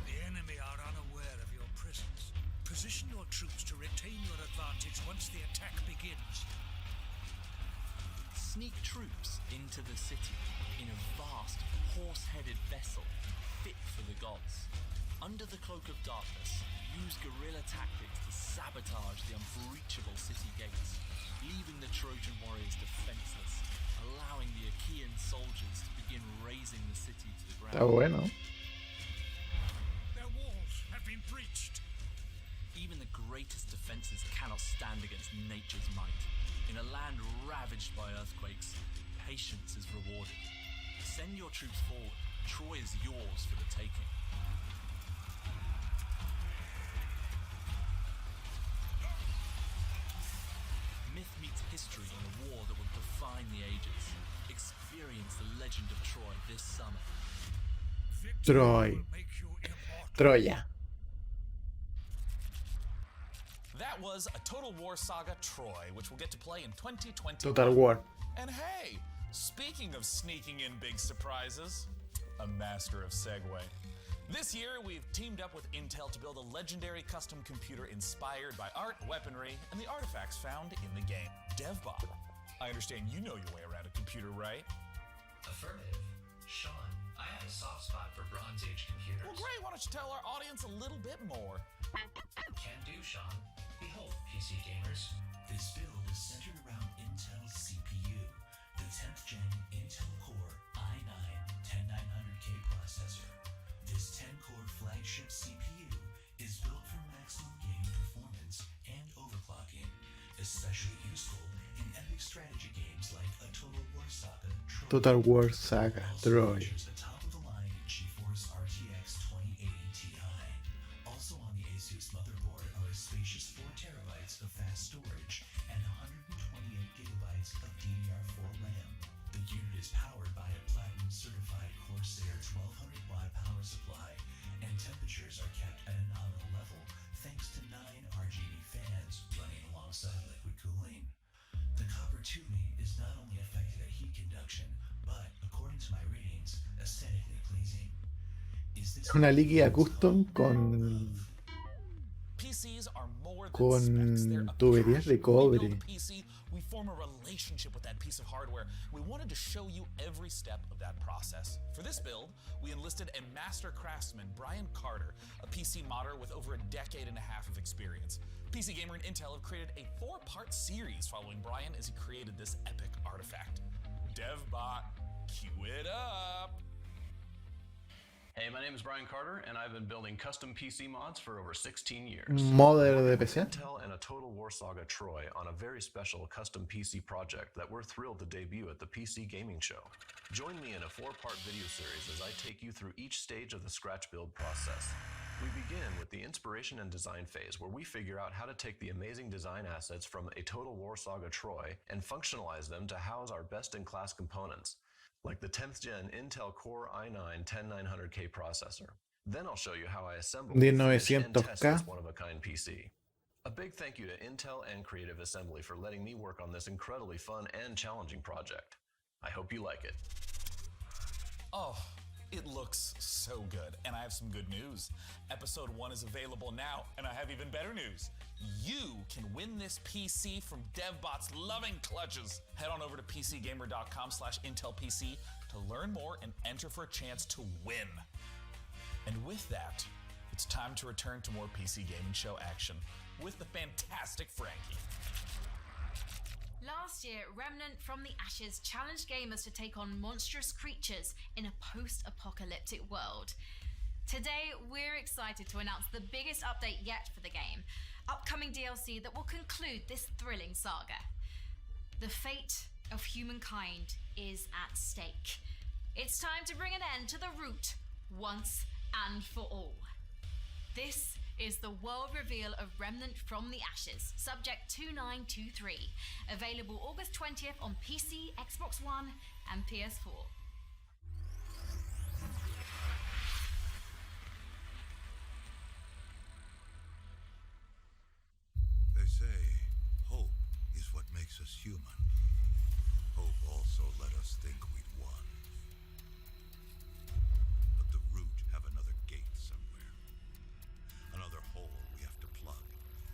The enemy are unaware of your presence. Position your troops to retain your advantage once the attack begins. Sneak troops into the city in a vast, horse-headed vessel fit for the gods. Under the cloak of darkness, use guerrilla tactics to sabotage the unbreachable city gates, leaving the Trojan warriors defenseless, allowing the Achaean soldiers to begin razing the city to the ground. Está bueno. Their walls have been breached. Even the greatest defenses cannot stand against nature's might. In a land ravaged by earthquakes, patience is rewarded. Send your troops forward. Troy is yours for the taking. Myth meets history in a war that will define the ages. Experience the legend of Troy this summer. Troy. Troya. That was a Total War Saga Troy, which we'll get to play in 2020. Total War. And hey, speaking of sneaking in big surprises, a master of segue. This year, we've teamed up with Intel to build a legendary custom computer inspired by art, weaponry, and the artifacts found in the game. DevBot, I understand you know your way around a computer, right? Affirmative. Sean, I have a soft spot for Bronze Age computers. Well, great. Why don't you tell our audience a little bit more? Can do, Sean. Behold, PC gamers. This build is centered around Intel's CPU, the 10th gen Intel Core i9-10900K processor. This 10-core flagship CPU is built for maximum gaming performance and overclocking, especially useful in epic strategy games like a Total War Saga Troy. Total War Saga Troy. Features a top-of-the-line GeForce RTX 2080 Ti. Also on the Asus motherboard are a spacious 4 terabytes of fast storage and 128 gigabytes of DDR4 RAM. The unit is powered by a platinum-certified Corsair 1200-watt power supply, and temperatures are kept at a nominal level thanks to 9 RGB fans running alongside liquid cooling. The copper tubing is not only effective at heat conduction, but, according to my readings, aesthetically pleasing. Is this Una líquida custom con PCs are more than con specs. They're a tuberías de passion. When we build cobre. a PC, we form a relationship with that piece of hardware. We wanted to show you every step of that process. For this build, we enlisted a master craftsman, Brian Carter, a PC modder with over a decade and a half of experience. PC Gamer and Intel have created a 4-part series following Brian as he created this epic artifact. DevBot, cue it up! Hey, my name is Brian Carter, and I've been building custom PC mods for over 16 years. Modder de PC. Intel and a Total War Saga Troy on a very special custom PC project that we're thrilled to debut at the PC Gaming Show. Join me in a 4-part video series as I take you through each stage of the scratch build process. We begin with the inspiration and design phase, where we figure out how to take the amazing design assets from a Total War Saga Troy and functionalize them to house our best-in-class components, like the 10th gen Intel Core i9-10900K processor. Then I'll show you how I assemble, finish, and test 1900K. this one-of-a-kind PC. A big thank you to Intel and Creative Assembly for letting me work on this incredibly fun and challenging project. I hope you like it. Oh, it looks so good, and I have some good news. Episode 1 is available now, and I have even better news. You can win this PC from DevBot's loving clutches. Head on over to pcgamer.com/IntelPC to learn more and enter for a chance to win. And with that, it's time to return to more PC Gaming Show action with the fantastic Frankie. Last year, Remnant from the Ashes challenged gamers to take on monstrous creatures in a post-apocalyptic world. Today, we're excited to announce the biggest update yet for the game, upcoming DLC that will conclude this thrilling saga. The fate of humankind is at stake. It's time to bring an end to the root once and for all. This is the world reveal of Remnant from the Ashes, Subject 2923, available August 20th on PC, Xbox One, and PS4. They say hope is what makes us human. Hope also let us think we'd won. But the root have another gate somewhere. Another hole we have to plug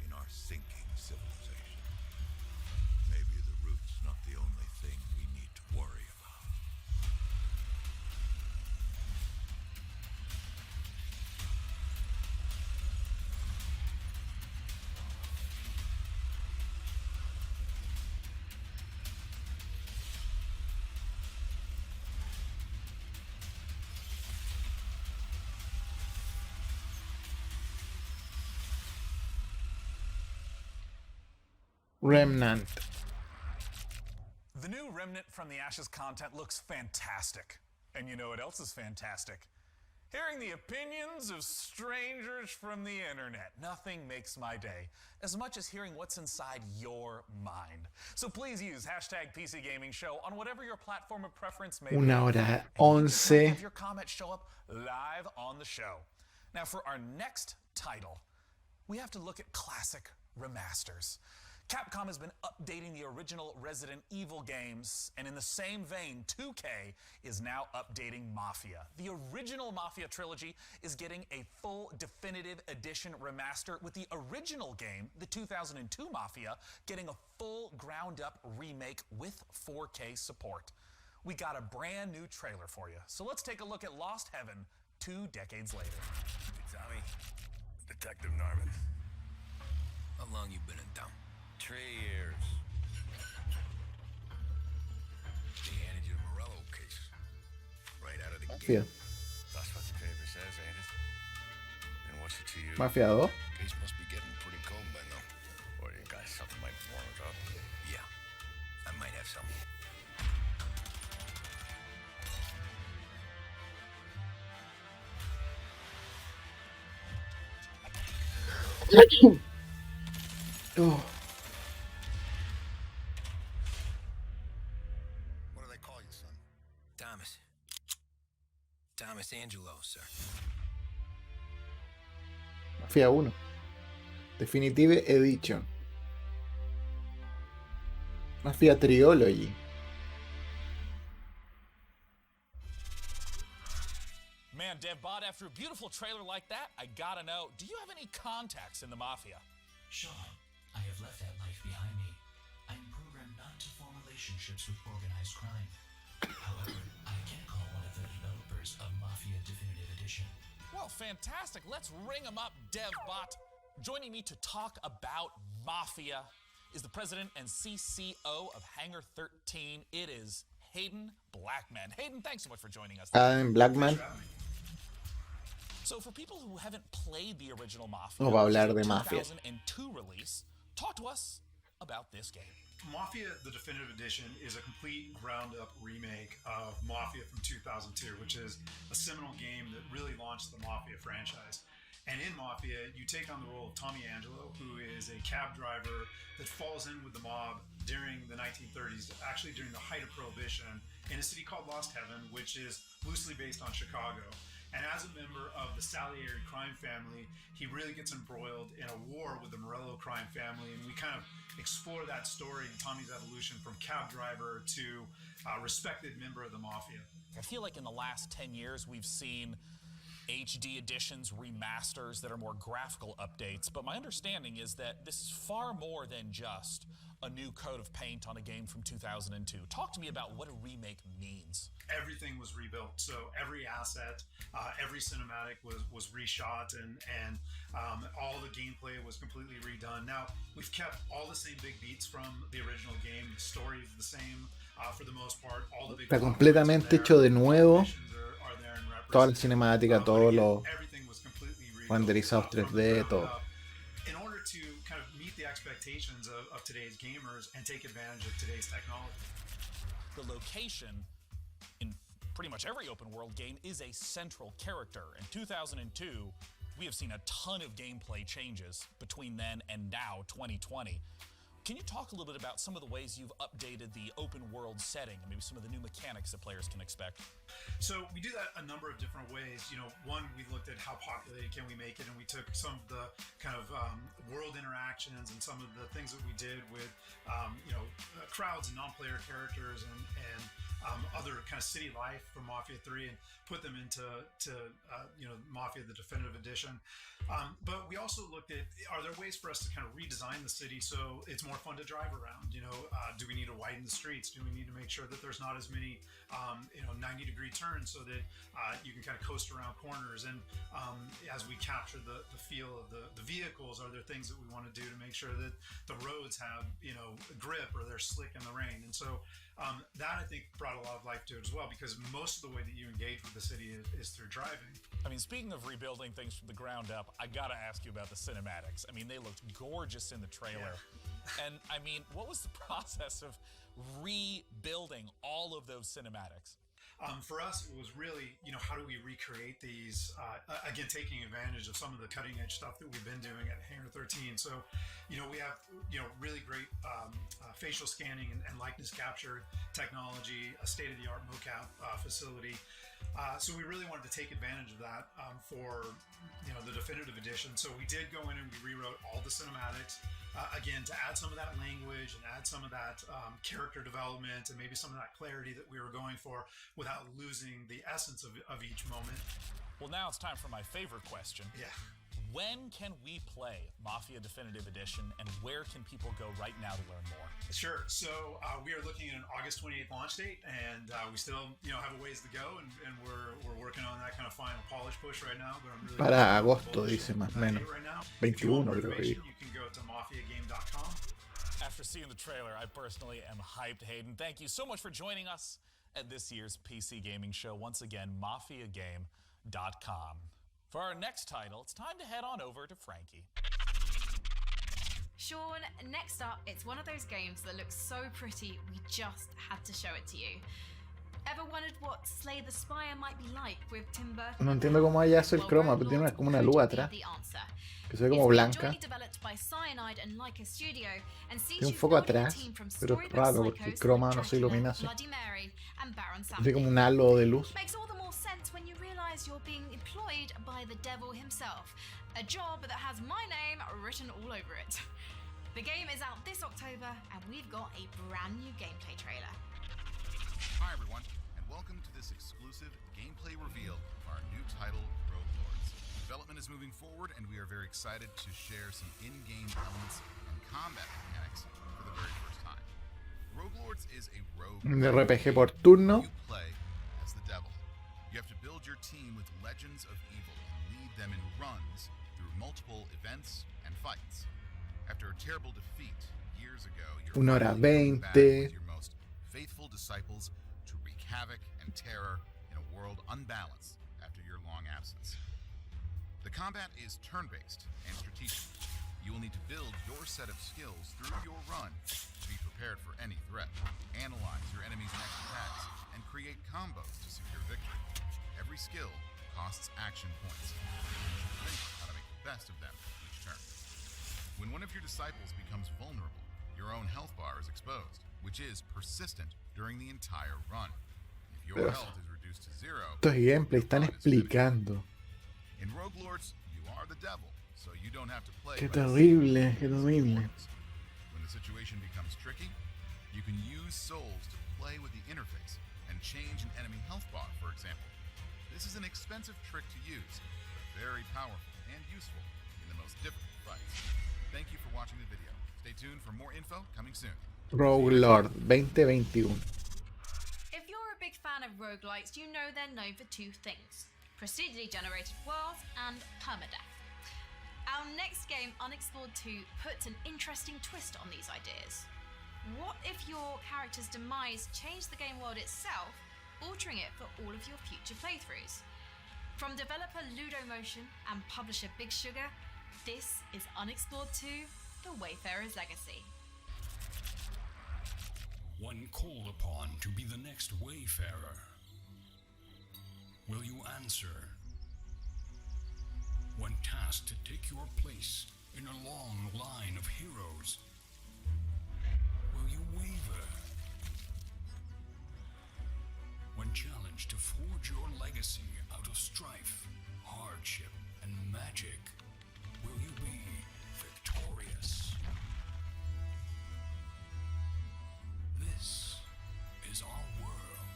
in our sinking civilization. Maybe the root's not the only thing we need to worry about. Remnant. The new Remnant from the Ashes content looks fantastic. And you know what else is fantastic? Hearing the opinions of strangers from the internet. Nothing makes my day as much as hearing what's inside your mind. So please use hashtag PC Gaming Show on whatever your platform of preference may be. 1:11. Have your comments show up live on the show. Now for our next title, we have to look at classic remasters. Capcom has been updating the original Resident Evil games, and in the same vein, 2K is now updating Mafia. The original Mafia trilogy is getting a full definitive edition remaster, with the original game, the 2002 Mafia, getting a full ground-up remake with 4K support. We got a brand new trailer for you, so let's take a look at Lost Heaven 2 decades later. Tommy, Detective Norman. How long you been in town? 3 years. They handed you the Morello case. Right out of the Mafia. gate. That's what the paper says, ain't it? And what's it to you? Mafia 2. Case must be getting pretty cold by now. Or you got something might warm it up. Yeah, I might have some. Oh. What do they call you, son? Thomas. Thomas Angelo, sir. Mafia 1. Definitive Edition. Mafia Trilogy. Man, DevBot, after a beautiful trailer like that, I gotta know, do you have any contacts in the Mafia? Sean, I have left that life behind me. I am programmed not to form relationships with organized crime. However, I can call one of the developers of Mafia Definitive Edition. Well, fantastic. Let's ring him up, DevBot. Joining me to talk about Mafia is the president and CCO of Hangar 13. It is Hayden Blackman. Hayden, thanks so much for joining us. I'm Blackman. So for people who haven't played the original Mafia, No va a hablar de Mafia. 2002 release, talk to us about this game. Mafia, the Definitive Edition, is a complete ground-up remake of Mafia from 2002, which is a seminal game that really launched the Mafia franchise. And in Mafia, you take on the role of Tommy Angelo, who is a cab driver that falls in with the mob during the 1930s, actually during the height of Prohibition, in a city called Lost Heaven, which is loosely based on Chicago. And as a member of the Salieri crime family, he really gets embroiled in a war with the Morello crime family, and we kind of explore that story and Tommy's evolution from cab driver to respected member of the mafia. I feel like in the last 10 years, we've seen HD editions, remasters that are more graphical updates, but my understanding is that this is far more than just a new coat of paint on a game from 2002. Talk to me about what a remake means. Everything was rebuilt, so every asset, every cinematic was reshot, and all the gameplay was completely redone. Now, we've kept all the same big beats from the original game. The story is the same for the most part. All the big Está completamente hecho de nuevo. Toda la cinemática, todos los renderizados 3D, todo. In order to kind of meet the expectations of today's gamers and take advantage of today's technology. The location in pretty much every open world game is a central character. In 2002, we have seen a ton of gameplay changes between then and now, 2020. Can you talk a little bit about some of the ways you've updated the open world setting and maybe some of the new mechanics that players can expect? So we do that a number of different ways. You know, one, we looked at how populated can we make it, and we took some of the kind of world interactions and some of the things that we did with, crowds and non-player characters and other kind of city life from Mafia 3 and put them into Mafia the Definitive Edition. But we also looked at, are there ways for us to kind of redesign the city so it's more fun to drive around? Do we need to widen the streets? Do we need to make sure that there's not as many 90-degree turns so that you can kind of coast around corners? And as we capture the feel of the vehicles, are there things that we want to do to make sure that the roads have grip or they're slick in the rain? And so that, I think, brought a lot of life to it as well, because most of the way that you engage with the city is through driving. I mean, speaking of rebuilding things from the ground up, I gotta ask you about the cinematics. I mean, they looked gorgeous in the trailer. Yeah. And I mean, what was the process of rebuilding all of those cinematics? For us, it was really, how do we recreate these, again, taking advantage of some of the cutting edge stuff that we've been doing at Hangar 13. So, we have, really great facial scanning and likeness capture technology, a state-of-the-art mocap facility. So we really wanted to take advantage of that for, the Definitive Edition. So we did go in and we rewrote all the cinematics, again, to add some of that language and add some of that character development and maybe some of that clarity that we were going for without losing the essence of each moment. Well, now it's time for my favorite question. Yeah. When can we play Mafia Definitive Edition, and where can people go right now to learn more? Sure. So we are looking at an August 28th launch date, and we still, have a ways to go, and we're working on that kind of final polish push right now. But I'm really para agosto, dice más o menos. 21 creo que. You can go to mafiagame.com. After seeing the trailer, I personally am hyped, Hayden. Thank you so much for joining us at this year's PC Gaming Show. Once again, mafiagame.com. For our next title, it's time to head on over to Frankie. Sean, next up, it's one of those games that looks so pretty, we just had to show it to you. Ever wondered what Slay the Spire might be like with Tim Burton? No entiendo cómo haya eso el croma, pero tiene como una luz atrás, que se ve como blanca. Tiene un foco atrás, pero es raro porque el croma no se ilumina así. Tiene como un halo de luz. You're being employed by the devil himself, a job that has my name written all over it. The game is out this October, and we've got a brand new gameplay trailer. Hi everyone, and welcome to this exclusive gameplay reveal of our new title, Rogue Lords. Development is moving forward, and we are very excited to share some in-game elements and combat mechanics for the very first time. Rogue Lords is a rogue RPG por turno. You play as the devil. You have to build your team with legends of evil and lead them in runs through multiple events and fights. After a terrible defeat years ago, you're 1 hora 20. with your most faithful disciples to wreak havoc and terror in a world unbalanced after your long absence. The combat is turn-based and strategic. You will need to build your set of skills through your run to be prepared for any threat, analyze your enemy's next attacks, and create combos to secure victory. Every skill costs action points. You should think how to make the best of them each turn. When one of your disciples becomes vulnerable, your own health bar is exposed, which is persistent during the entire run. If your health is reduced reduced to zero. Esto es gameplay, están explicando. In Rogue Lords, you are the devil, so you don't have to play. Qué terrible, qué terrible. When the situation becomes tricky, you can use souls to play with the interface and change an enemy health bar, for example. This is an expensive trick to use, but very powerful and useful in the most difficult fights. Thank you for watching the video. Stay tuned for more info coming soon. Rogue Lord 2021. If you're a big fan of roguelikes, you know they're known for two things: procedurally generated worlds and permadeath. Our next game, Unexplored 2, puts an interesting twist on these ideas. What if your character's demise changed the game world itself, altering it for all of your future playthroughs? From developer Ludomotion and publisher Big Sugar, this is Unexplored 2, The Wayfarer's Legacy. When called upon to be the next wayfarer, will you answer? When tasked to take your place in a long line of heroes, will you waver? When challenged to forge your legacy out of strife, hardship, and magic, will you be victorious? This is our world.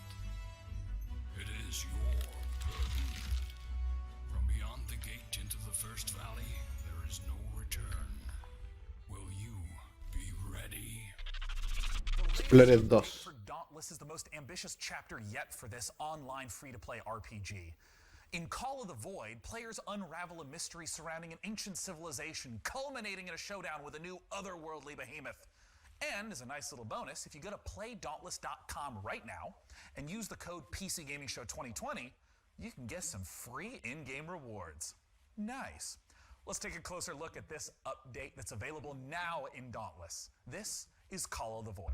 It is your burden. From beyond the gate into the First Valley, there is no return. Will you be ready? Explorer 2. For Dauntless is the most ambitious chapter yet for this online free-to-play RPG. In Call of the Void, players unravel a mystery surrounding an ancient civilization, culminating in a showdown with a new otherworldly behemoth. And as a nice little bonus, if you go to playdauntless.com right now and use the code PCGamingShow2020, you can get some free in-game rewards. Nice. Let's take a closer look at this update that's available now in Dauntless. This is Call of the Void.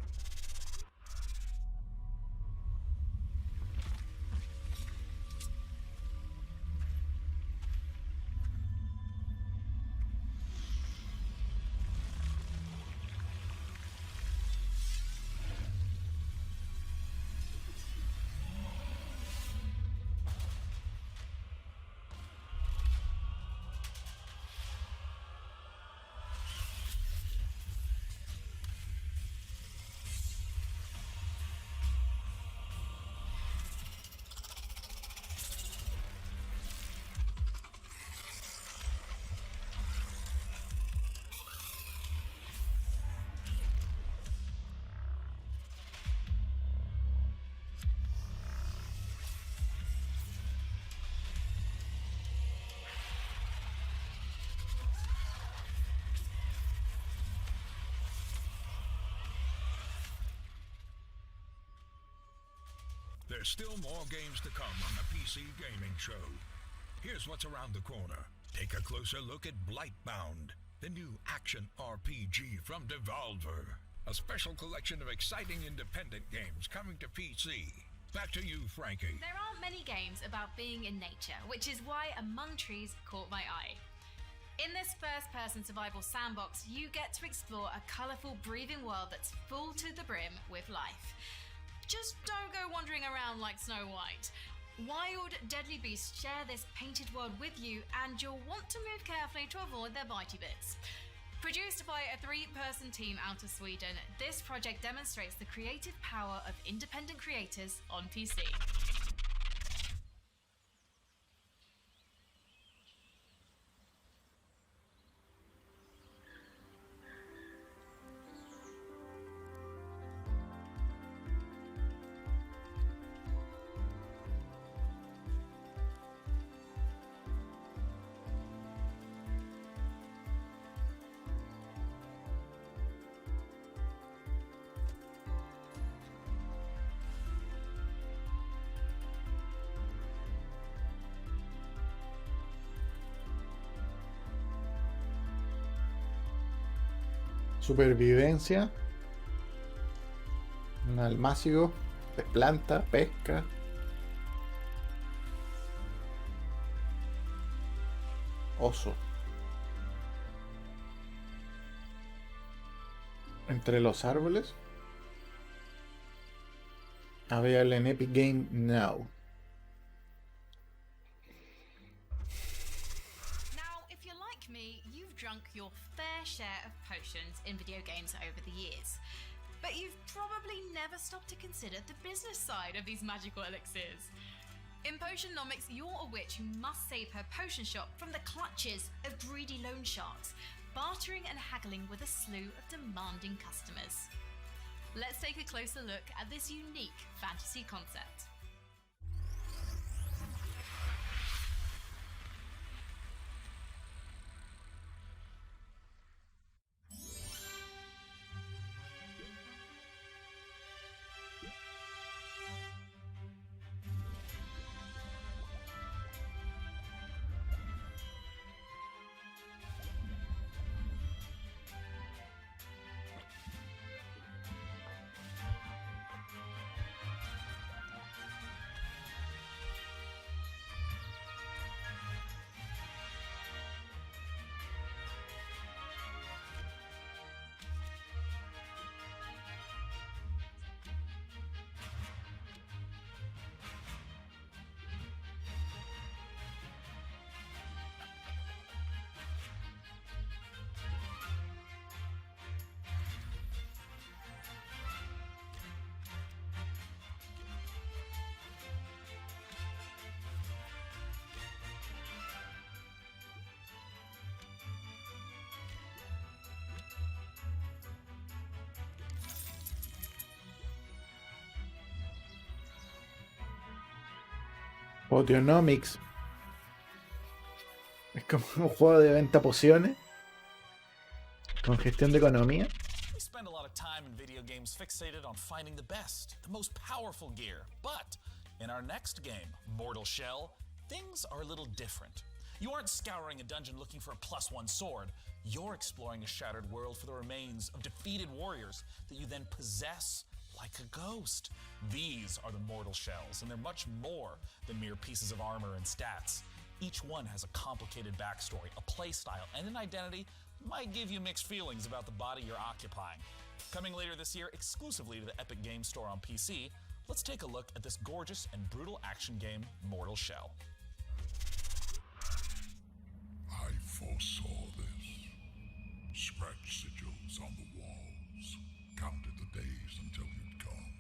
There's still more games to come on the PC Gaming Show. Here's what's around the corner. Take a closer look at Blightbound, the new action RPG from Devolver. A special collection of exciting independent games coming to PC. Back to you, Frankie. There aren't many games about being in nature, which is why Among Trees caught my eye. In this first-person survival sandbox, you get to explore a colourful, breathing world that's full to the brim with life. Just don't go wandering around like Snow White. Wild, deadly beasts share this painted world with you, and you'll want to move carefully to avoid their bitey bits. Produced by a 3-person team out of Sweden, this project demonstrates the creative power of independent creators on PC. Supervivencia. Un almácigo. Planta, pesca. Oso. Entre los árboles. Available en Epic Game Now. drunk your fair share of potions in video games over the years. But you've probably never stopped to consider the business side of these magical elixirs. In Potionnomics, you're a witch who must save her potion shop from the clutches of greedy loan sharks, bartering and haggling with a slew of demanding customers. Let's take a closer look at this unique fantasy concept. Potionnomics. Es como un juego de venta pociones con gestión de economía. We spend a lot of time in video games fixated on finding the best, the most powerful gear. But in our next game, Mortal Shell, things are a little different. You aren't scouring a dungeon looking for a +1 sword. You're exploring a shattered world for the remains of defeated warriors that you then possess like a ghost. These are the Mortal Shells, and they're much more than mere pieces of armor and stats. Each one has a complicated backstory, a playstyle, and an identity that might give you mixed feelings about the body you're occupying. Coming later this year exclusively to the Epic Games Store on PC, let's take a look at this gorgeous and brutal action game, Mortal Shell. I foresaw this. Scratch sigils on the walls. Counted the days until you'd gone.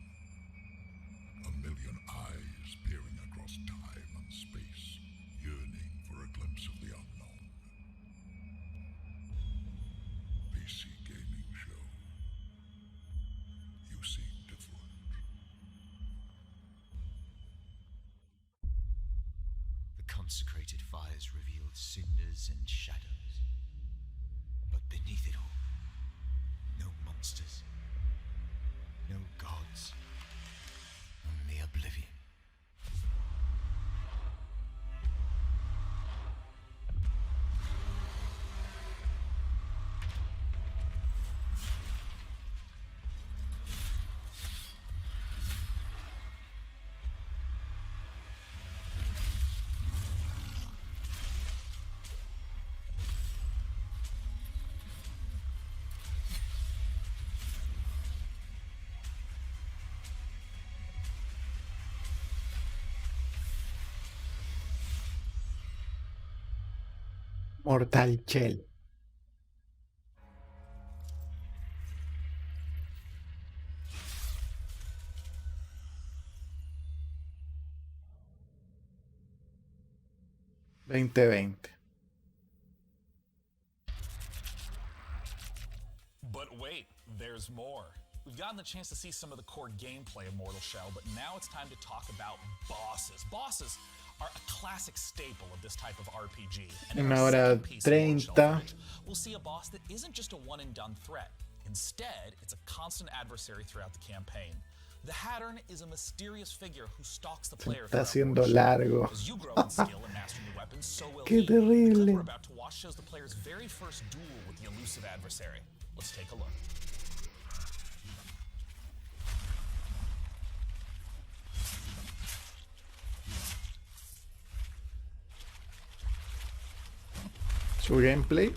1,000,000 eyes peering across time and space, yearning for a glimpse of the unknown. PC Gaming Show. You seem different. The consecrated fires revealed cinders and shadows. But beneath it all, no monsters, no gods, only oblivion. Mortal Shell. But wait, there's more. We've gotten the chance to see some of the core gameplay of Mortal Shell, but now it's time to talk about bosses. Bosses are a classic staple of this type of RPG. And in Una our hora second piece of Mortal Shell 30. footage, we'll see a boss that isn't just a one-and-done threat. Instead, it's a constant adversary throughout the campaign. The Hattern is a mysterious figure who stalks the player Está throughout haciendo Mortal Shell. largo. As you grow in skill and master new weapons, so will Qué he. The clip terrible. we're about to watch shows the player's very first duel with the elusive adversary. Let's take a look. Su gameplay.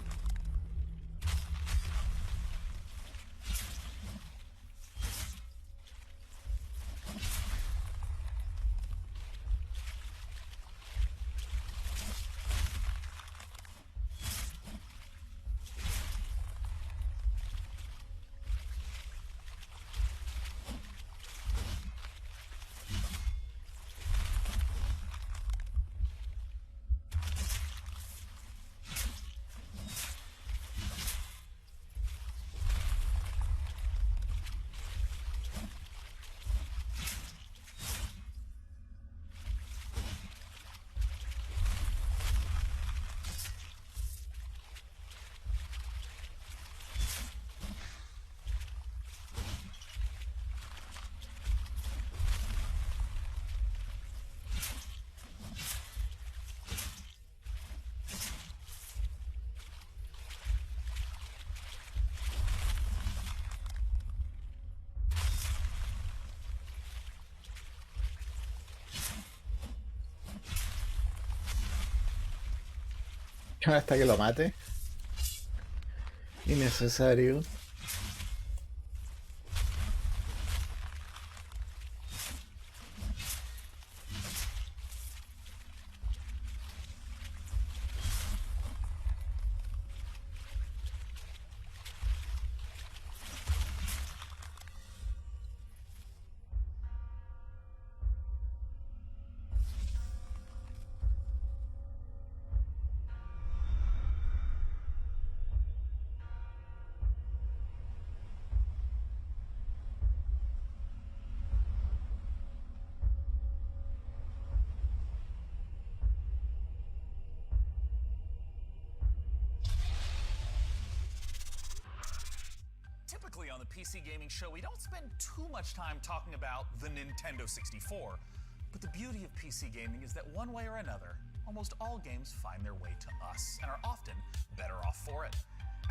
Hasta que lo mate. Innecesario. Typically on the PC Gaming Show, we don't spend too much time talking about the Nintendo 64. But the beauty of PC gaming is that one way or another, almost all games find their way to us and are often better off for it.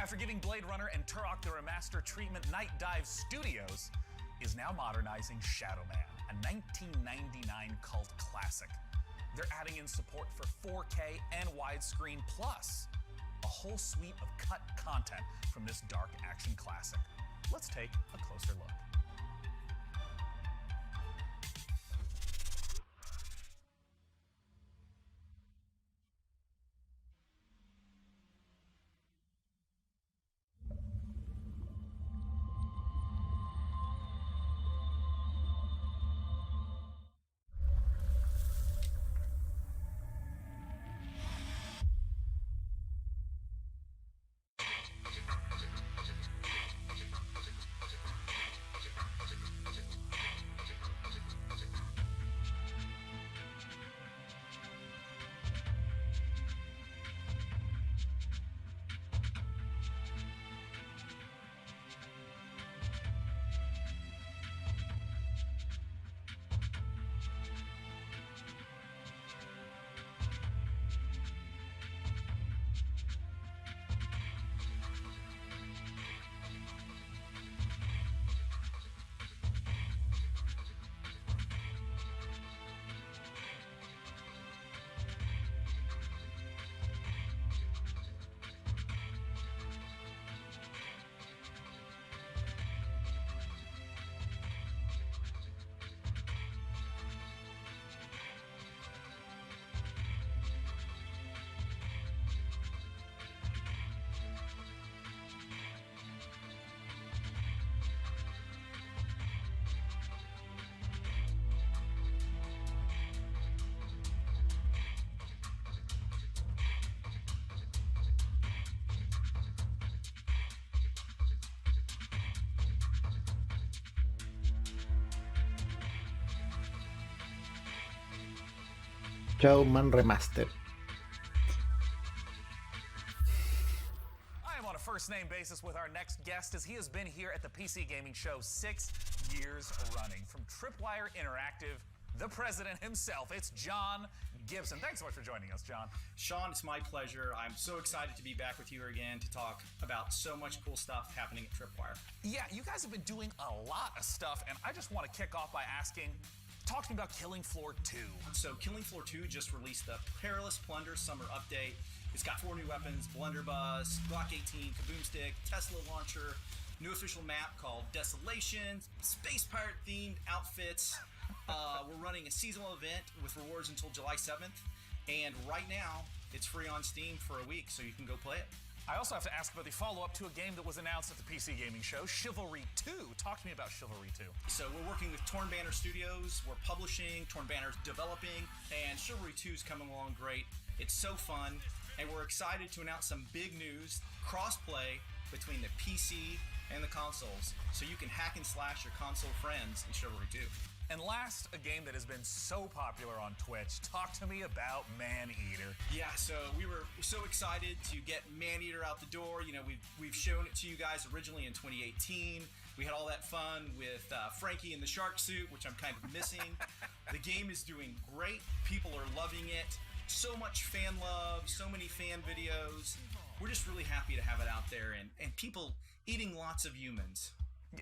After giving Blade Runner and Turok the remaster treatment, Night Dive Studios is now modernizing Shadow Man, a 1999 cult classic. They're adding in support for 4K and widescreen, plus a whole suite of cut content from this dark action classic. Let's take a closer look. Shadow Man Remaster. I am on a first-name basis with our next guest, as he has been here at the PC Gaming Show 6 years running. From Tripwire Interactive, the president himself, it's John Gibson. Thanks so much for joining us, John. Sean, it's my pleasure. I'm so excited to be back with you again to talk about so much cool stuff happening at Tripwire. Yeah, you guys have been doing a lot of stuff, and I just want to kick off by asking, talk to me about Killing Floor 2. So Killing Floor 2 just released the Perilous Plunder Summer Update. It's got 4 new weapons: Blunderbuss, Glock 18, Kaboom Stick, Tesla Launcher, new official map called Desolation, Space Pirate themed outfits. We're running a seasonal event with rewards until July 7th. And right now, it's free on Steam for a week, so you can go play it. I also have to ask about the follow-up to a game that was announced at the PC Gaming Show, Chivalry 2. Talk to me about Chivalry 2. So we're working with Torn Banner Studios. We're publishing, Torn Banner's developing, and Chivalry 2 is coming along great. It's so fun, and we're excited to announce some big news, cross-play between the PC and the consoles, so you can hack and slash your console friends in Chivalry 2. And last, a game that has been so popular on Twitch. Talk to me about Maneater. Yeah, so we were so excited to get Maneater out the door. You know, we've shown it to you guys originally in 2018. We had all that fun with Frankie in the shark suit, which I'm kind of missing. The game is doing great. People are loving it. So much fan love, so many fan videos. We're just really happy to have it out there, and people eating lots of humans.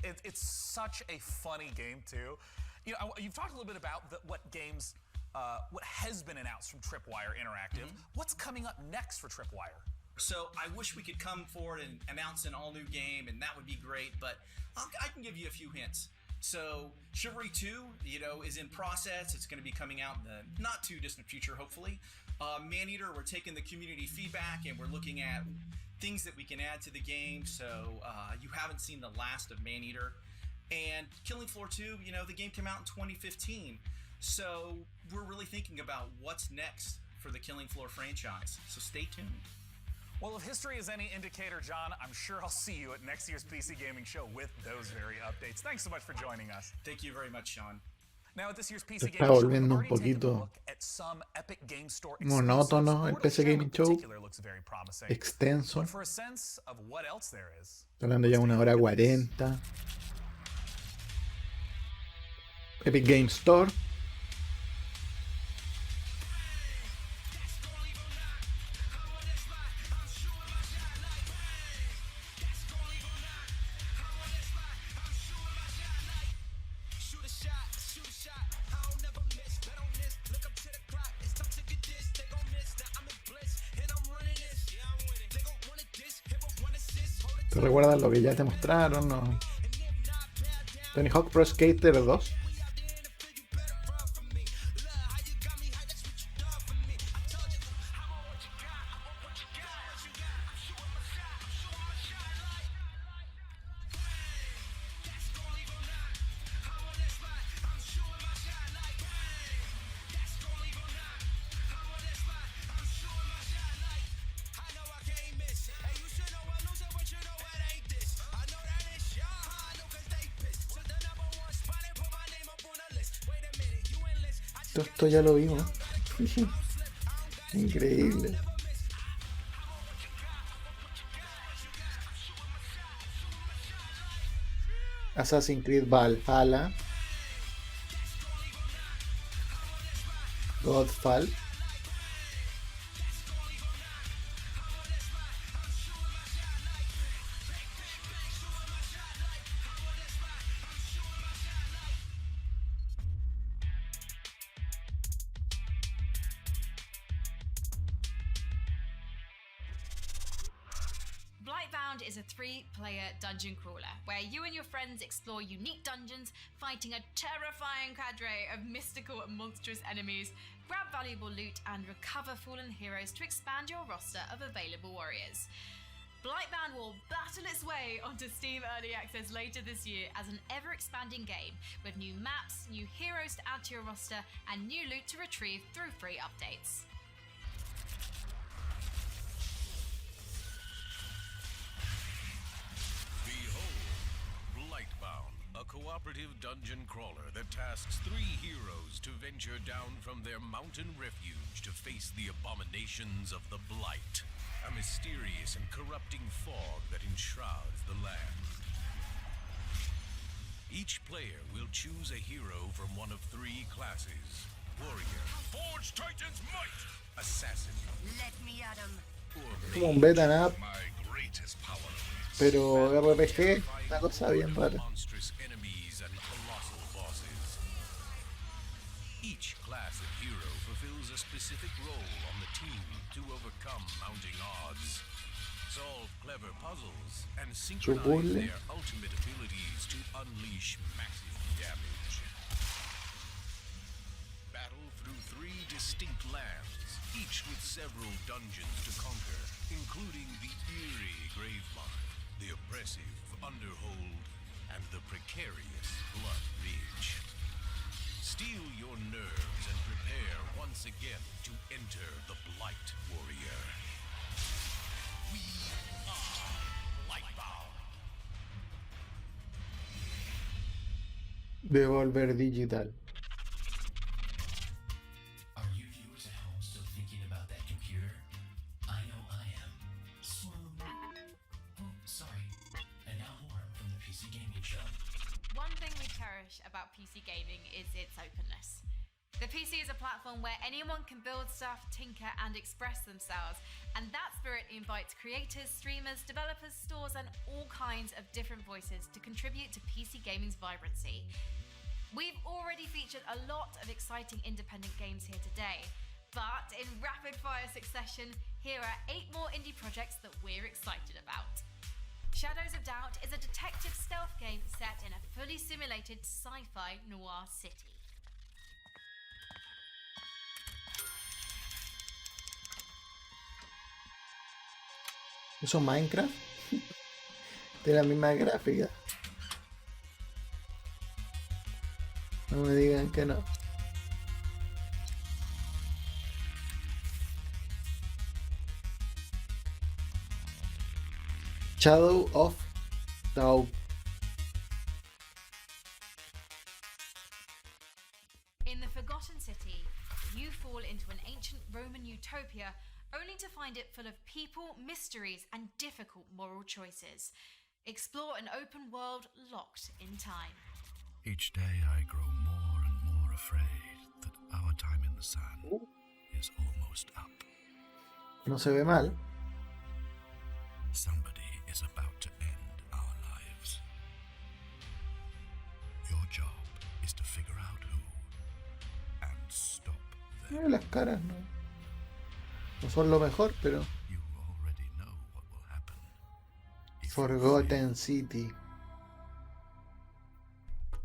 It's such a funny game, too. You know, you've talked a little bit about what games what has been announced from Tripwire Interactive. What's coming up next for Tripwire? So I wish we could come forward and announce an all-new game, and that would be great, but I can give you a few hints. So Chivalry 2, is in process. It's going to be coming out in the not too distant future, hopefully. Maneater, we're taking the community feedback and we're looking at things that we can add to the game. So you haven't seen the last of Maneater. And Killing Floor 2, the game came out in 2015. So we're really thinking about what's next for the Killing Floor franchise. So stay tuned. Well, if history is any indicator, John, I'm sure I'll see you at next year's PC Gaming Show with those very updates. Thanks so much for joining us. Thank you very much, Sean. Now at this year's PC Se Gaming está Show, we've volviendo un already taken a poquito look at some Epic Game Store monótono el exclusives. PC Gaming Show, Particular looks very promising. extenso. But for a sense of what else there is, Estoy hablando ya 1 hora 40. Epic Game Store. ¿Te recuerdas lo que ya te mostraron? ¿No? Tony Hawk Pro Skater 2. Esto ya lo vimos. Increíble. Assassin's Creed Valhalla. Godfall. Blightbound is a 3-player dungeon crawler where you and your friends explore unique dungeons, fighting a terrifying cadre of mystical and monstrous enemies, grab valuable loot, and recover fallen heroes to expand your roster of available warriors. Blightbound will battle its way onto Steam Early Access later this year as an ever-expanding game with new maps, new heroes to add to your roster, and new loot to retrieve through free updates. A cooperative dungeon crawler that tasks 3 heroes to venture down from their mountain refuge to face the abominations of the Blight, a mysterious and corrupting fog that enshrouds the land. Each player will choose a hero from one of 3 classes: Warrior, Forge Titan's Might, Assassin, Let me at him. Como un beat'em up, my greatest power. pero RPG, una cosa bien rara. Monstrous enemies and colossal bosses. Each class of hero fulfills a specific role on the team to overcome mounting odds, solve clever puzzles, and synchronize their ultimate abilities to unleash massive damage. Battle through 3 distinct lands, each with several dungeons to conquer, including the eerie Gravemine, the oppressive Underhold, and the precarious Blood Ridge. Steel your nerves and prepare once again to enter the Blight Warrior. We are Blightbound. Devolver Digital. Are you viewers at home still thinking about that computer? I know I am. Oh, sorry. And now more from the PC Gaming Show. One thing we cherish about PC gaming is its openness. The PC is a platform where anyone can build stuff, tinker, and express themselves, and that spirit invites creators, streamers, developers, stores, and all kinds of different voices to contribute to PC gaming's vibrancy. We've already featured a lot of exciting independent games here today, but in rapid fire succession, here are 8 more indie projects that we're excited about. Shadows of Doubt is a detective stealth game set in a fully simulated sci-fi noir city. ¿Eso es Minecraft? Tiene la misma gráfica. No me digan que no. Shadow of Doubt. In the Forgotten City, you fall into an ancient Roman utopia only to find it full of people, mysteries, and difficult moral choices. Explore an open world locked in time. Each day I grow more and more afraid that our time in the sun is almost up. No se ve mal. Somebody is about to end our lives. Your job is to figure out who and stop them. Las caras no son lo mejor, pero... Forgotten City.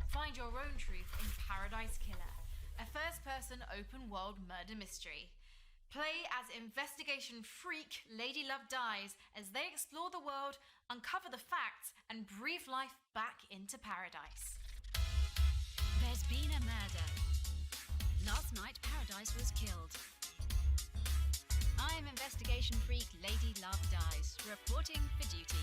Find your own truth in Paradise Killer, a first-person open-world murder mystery. Play as investigation freak Lady Love Dies as they explore the world, uncover the facts, and breathe life back into paradise. There's been a murder. Last night, Paradise was killed. I'm investigation freak Lady Love Dies, reporting for duty.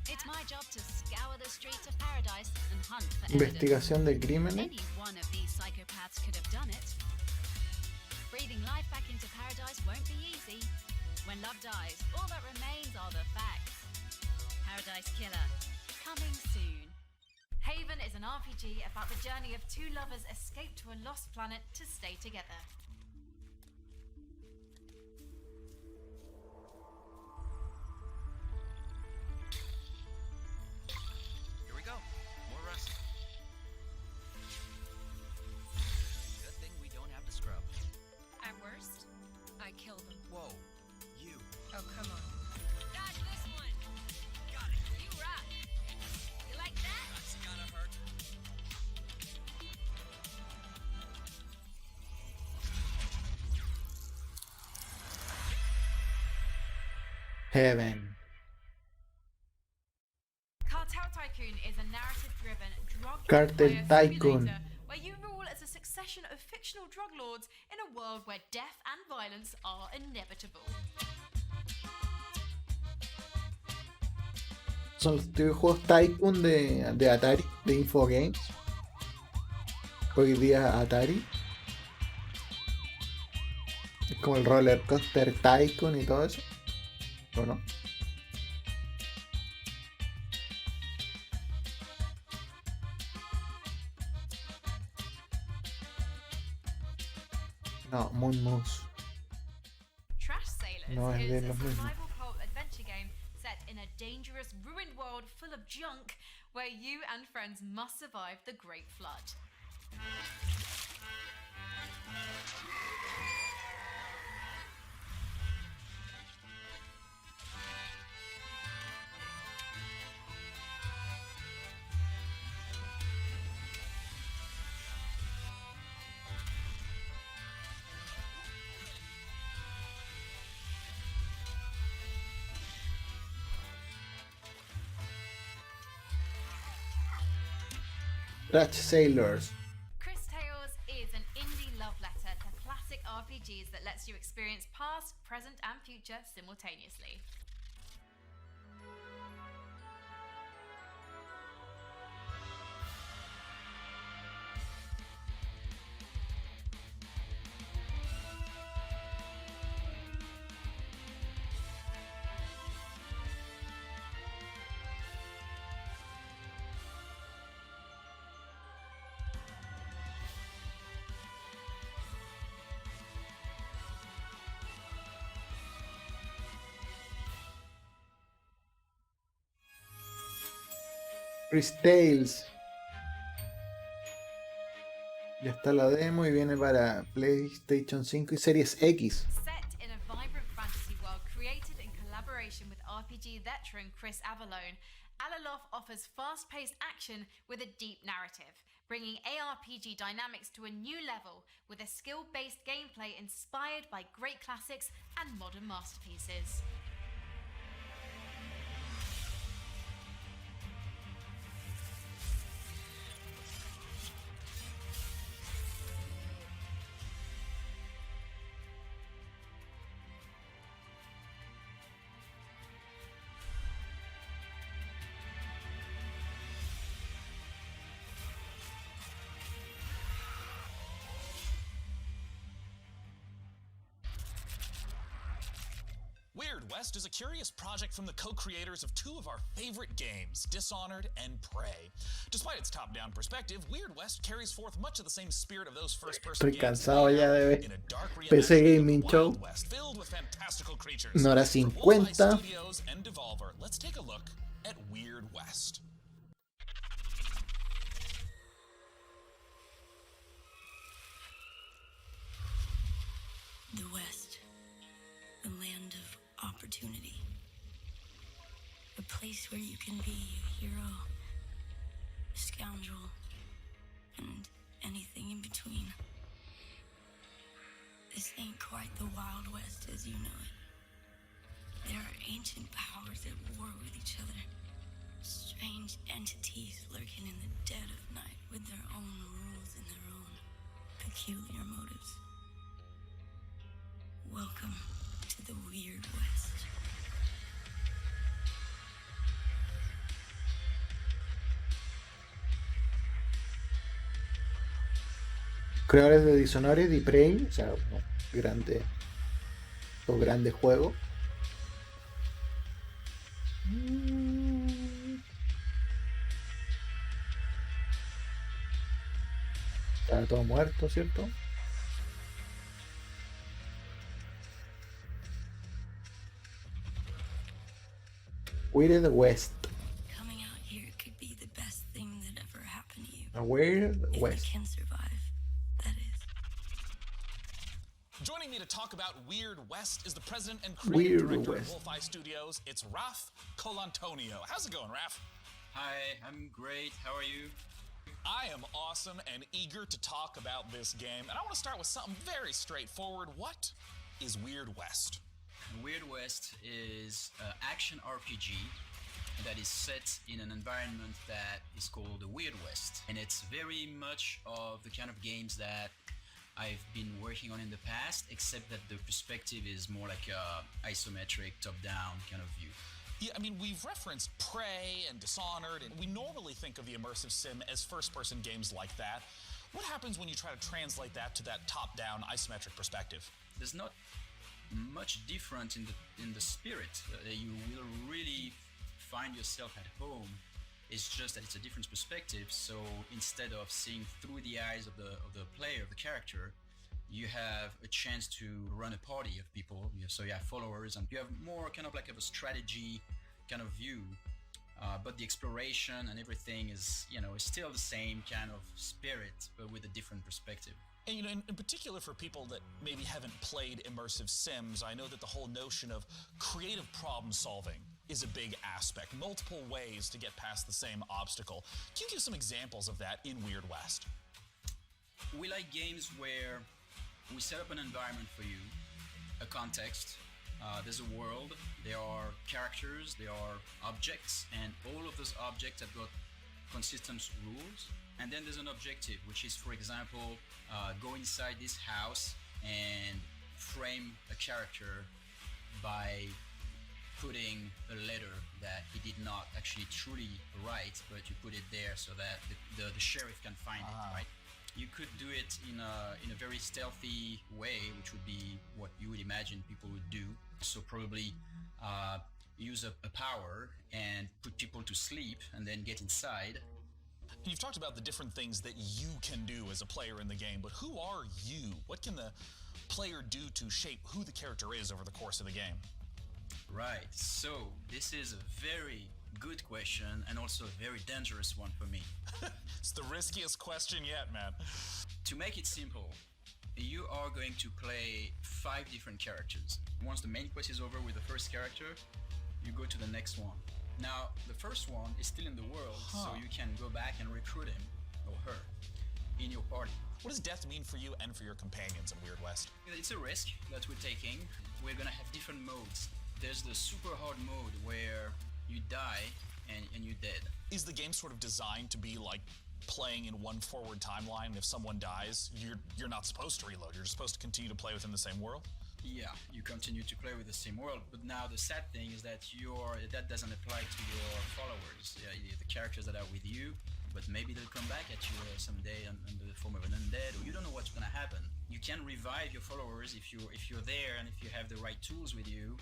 It's my job to scour the streets of Paradise and hunt for Investigación de crímenes. Any one of these psychopaths could have done it. Breathing life back into Paradise won't be easy. When love dies, all that remains are the facts. Paradise Killer, coming soon. Haven is an RPG about the journey of 2 lovers escape to a lost planet to stay together. Here we go. More rust. Good thing we don't have to scrub. At worst, I kill them. Whoa, you. Oh, come on. Dodge this one. Got it. You rock. You like that? That's gotta hurt. Heaven. Cartel Tycoon is a narrative-driven drug Cartel empire Tycoon. simulator where you rule as a succession of fictional drug lords in a world where death and violence are inevitable. Son los típicos juegos Tycoon de Atari, de Infogames. Hoy día Atari. Es como el Roller Coaster Tycoon y todo eso. ¿O no? No, Moon Moose. Trash Sailors No es de is a los mismos. survival cult adventure game set in a dangerous, ruined world full of junk where you and friends must survive the Great Flood. Trash Sailors. Chris Tales is an indie love letter to classic RPGs that lets you experience past, present, and future simultaneously. Chris Tales. Ya está la demo y viene para PlayStation 5 y Series X. Set in a vibrant fantasy world created in collaboration with RPG veteran Chris Avallone, Alaloth offers fast-paced action with a deep narrative, bringing ARPG dynamics to a new level with a skill-based gameplay inspired by great classics and modern masterpieces. Weird West is a curious project from the co-creators of two of our favorite games, Dishonored and Prey. Despite its top-down perspective, Weird West carries forth much of the same spirit of those first-person Estoy games cansado ya de ver in a dark PC reimagining Gaming of the Show. Wild West filled with fantastical creatures. Una hora From Wolfeye 50. Studios and Devolver, let's take a look at Weird West. The West, the land of opportunity. A place where you can be a hero, a scoundrel, and anything in between. This ain't quite the Wild West as you know it. There are ancient powers at war with each other. Strange entities lurking in the dead of night with their own rules and their own peculiar motives. Welcome to the Weird West. Creadores de Dishonored y Prey, o sea, dos grandes juegos. Está todo muerto, ¿cierto? Weird West. Coming out here could be the best thing that ever happened to you. A Weird If West. it can survive, that is. Joining me to talk about Weird West is the president and creative director of Wolfeye Studios. It's Raf Colantonio. How's it going, Raf? Hi, I'm great. How are you? I am awesome and eager to talk about this game. And I want to start with something very straightforward. What is Weird West? Weird West is an action RPG that is set in an environment that is called the Weird West. And it's very much of the kind of games that I've been working on in the past, except that the perspective is more like a isometric, top-down kind of view. Yeah, I mean, we've referenced Prey and Dishonored, and we normally think of the immersive sim as first-person games like that. What happens when you try to translate that to that top-down isometric perspective? There's not much different in the spirit. You will really find yourself at home. It's just that it's a different perspective. So instead of seeing through the eyes of the player, of the character, you have a chance to run a party of people. So you have followers, and you have more kind of like a strategy kind of view. But the exploration and everything is still the same kind of spirit, but with a different perspective. And in particular for people that maybe haven't played immersive sims, I know that the whole notion of creative problem solving is a big aspect, multiple ways to get past the same obstacle. Can you give some examples of that in Weird West? We like games where we set up an environment for you, a context, there's a world, there are characters, there are objects, and all of those objects have got consistent rules. And then there's an objective, which is, for example, go inside this house and frame a character by putting a letter that he did not actually truly write, but you put it there so that the sheriff can find it, right? You could do it in a very stealthy way, which would be what you would imagine people would do. So probably use a power and put people to sleep and then get inside. You've talked about the different things that you can do as a player in the game, but who are you? What can the player do to shape who the character is over the course of the game? Right, so this is a very, Good question, and also a very dangerous one for me. It's the riskiest question yet, man. To make it simple, you are going to play 5 different characters. Once the main quest is over with the first character, you go to the next one. Now, the first one is still in the world, so you can go back and recruit him or her in your party. What does death mean for you and for your companions in Weird West? It's a risk that we're taking. We're gonna have different modes. There's the super hard mode where you die and you're dead. Is the game sort of designed to be like playing in one forward timeline? If someone dies, you're not supposed to reload. You're just supposed to continue to play within the same world? Yeah, you continue to play with the same world, but now the sad thing is that that doesn't apply to your followers. The characters that are with you, but maybe they'll come back at you someday under the form of an undead, or you don't know what's gonna happen. You can revive your followers if you're there and if you have the right tools with you,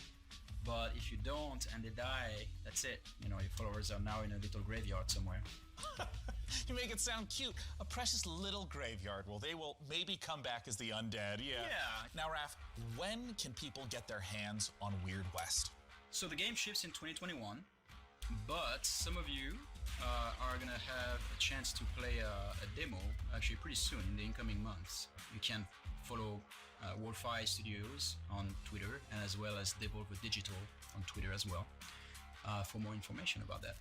but if you don't and they die, that's it. You know, your followers are now in a little graveyard somewhere. You make it sound cute. A precious little graveyard. Well, they will maybe come back as the undead, yeah. Now, Raph, when can people get their hands on Weird West? So the game ships in 2021, but some of you are gonna have a chance to play a demo actually pretty soon in the incoming months. You can follow Wolfeye Studios on Twitter, and as well as Devolver Digital on Twitter as well, for more information about that.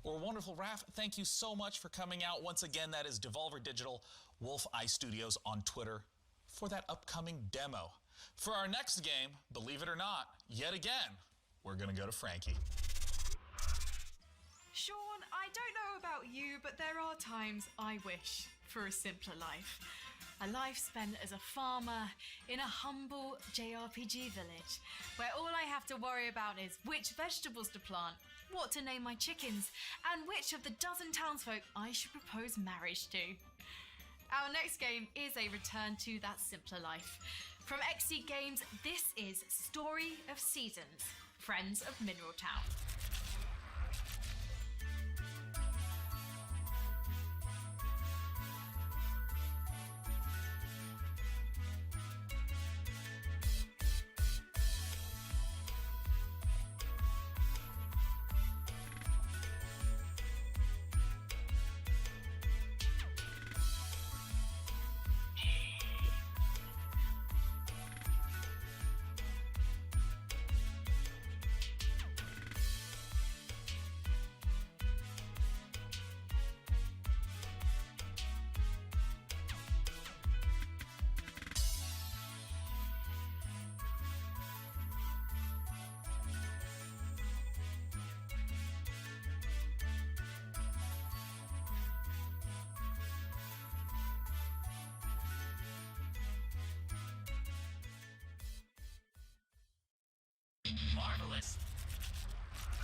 Well, wonderful, Raph. Thank you so much for coming out. Once again, that is Devolver Digital, Wolfeye Studios on Twitter for that upcoming demo. For our next game, believe it or not, yet again, we're going to go to Frankie. Sean, I don't know about you, but there are times I wish for a simpler life. A life spent as a farmer in a humble JRPG village, where all I have to worry about is which vegetables to plant, what to name my chickens, and which of the dozen townsfolk I should propose marriage to. Our next game is a return to that simpler life. From XC Games, this is Story of Seasons, Friends of Mineral Town. Marvelous.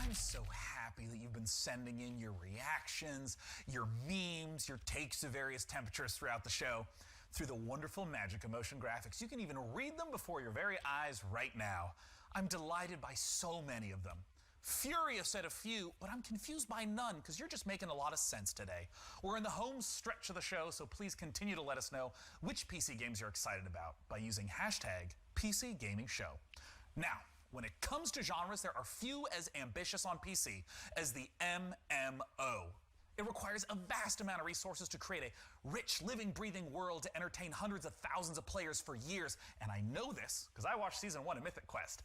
I'm so happy that you've been sending in your reactions, your memes, your takes to various temperatures throughout the show. Through the wonderful magic of motion graphics, you can even read them before your very eyes right now. I'm delighted by so many of them. Furious at a few, but I'm confused by none because you're just making a lot of sense today. We're in the home stretch of the show, so please continue to let us know which PC games you're excited about by using hashtag #PCGamingShow. Now, when it comes to genres, there are few as ambitious on PC as the MMO. It requires a vast amount of resources to create a rich, living, breathing world to entertain hundreds of thousands of players for years, and I know this because I watched Season 1 of Mythic Quest.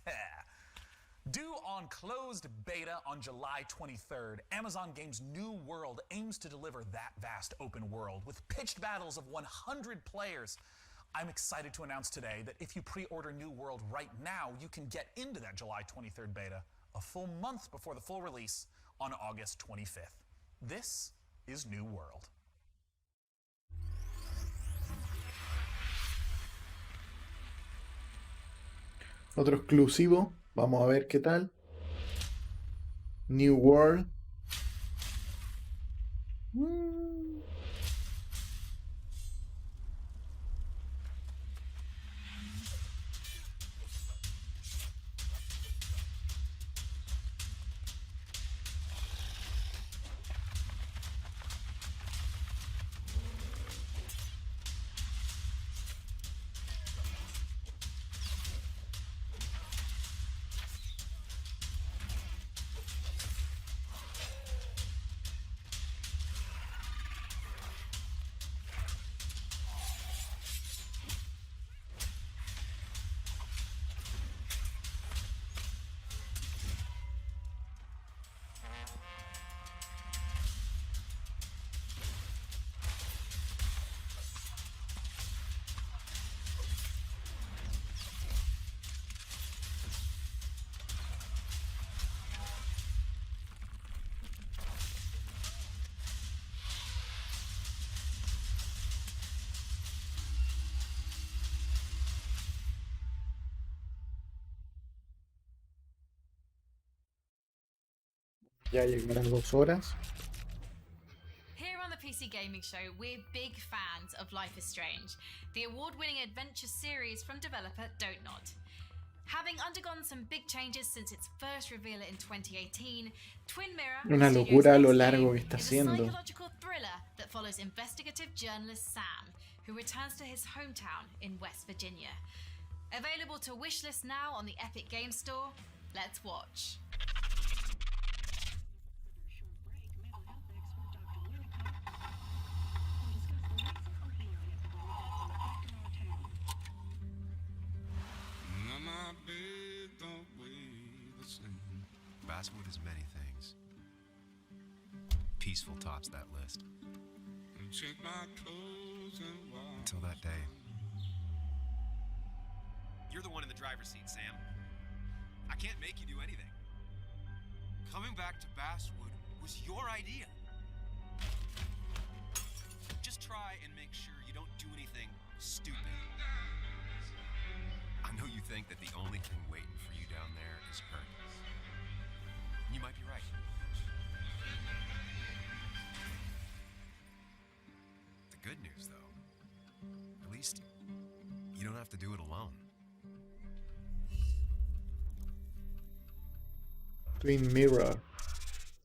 Due on closed beta on July 23rd, Amazon Games' New World aims to deliver that vast open world with pitched battles of 100 players. I'm excited to announce today that if you pre-order New World right now, you can get into that July 23rd beta a full month before the full release on August 25th. This is New World. Otro exclusivo, vamos a ver qué tal. New World. Ya llegaron 2 horas. Here on the PC Gaming Show, we're big fans of Life is Strange, the award-winning adventure series from developer Dontnod. Having undergone some big changes since its first reveal in 2018, Twin Mirror Una locura a lo largo que está is a haciendo. psychological thriller that follows investigative journalist Sam, who returns to his hometown in West Virginia. Available to wishlist now on the Epic Games Store. Let's watch. Basswood is many things. Peaceful tops that list. Until that day. You're the one in the driver's seat, Sam. I can't make you do anything. Coming back to Basswood was your idea. Just try and make sure you don't do anything stupid. I know you think that the only thing waiting for you down there is hurt. You might be right. The good news, though, at least you don't have to do it alone. Twin Mirror.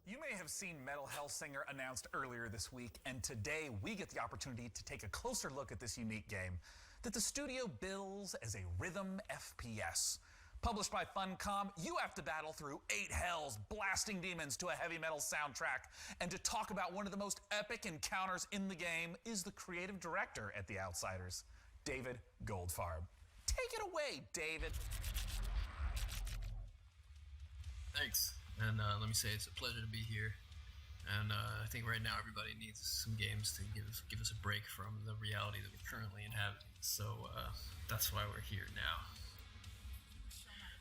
You may have seen Metal Hellsinger announced earlier this week, and today we get the opportunity to take a closer look at this unique game that the studio bills as a rhythm FPS. Published by Funcom, you have to battle through 8 hells, blasting demons to a heavy metal soundtrack. And to talk about one of the most epic encounters in the game is the creative director at The Outsiders, David Goldfarb. Take it away, David. Thanks, and let me say it's a pleasure to be here. And I think right now everybody needs some games to give us a break from the reality that we're currently inhabiting. So that's why we're here now.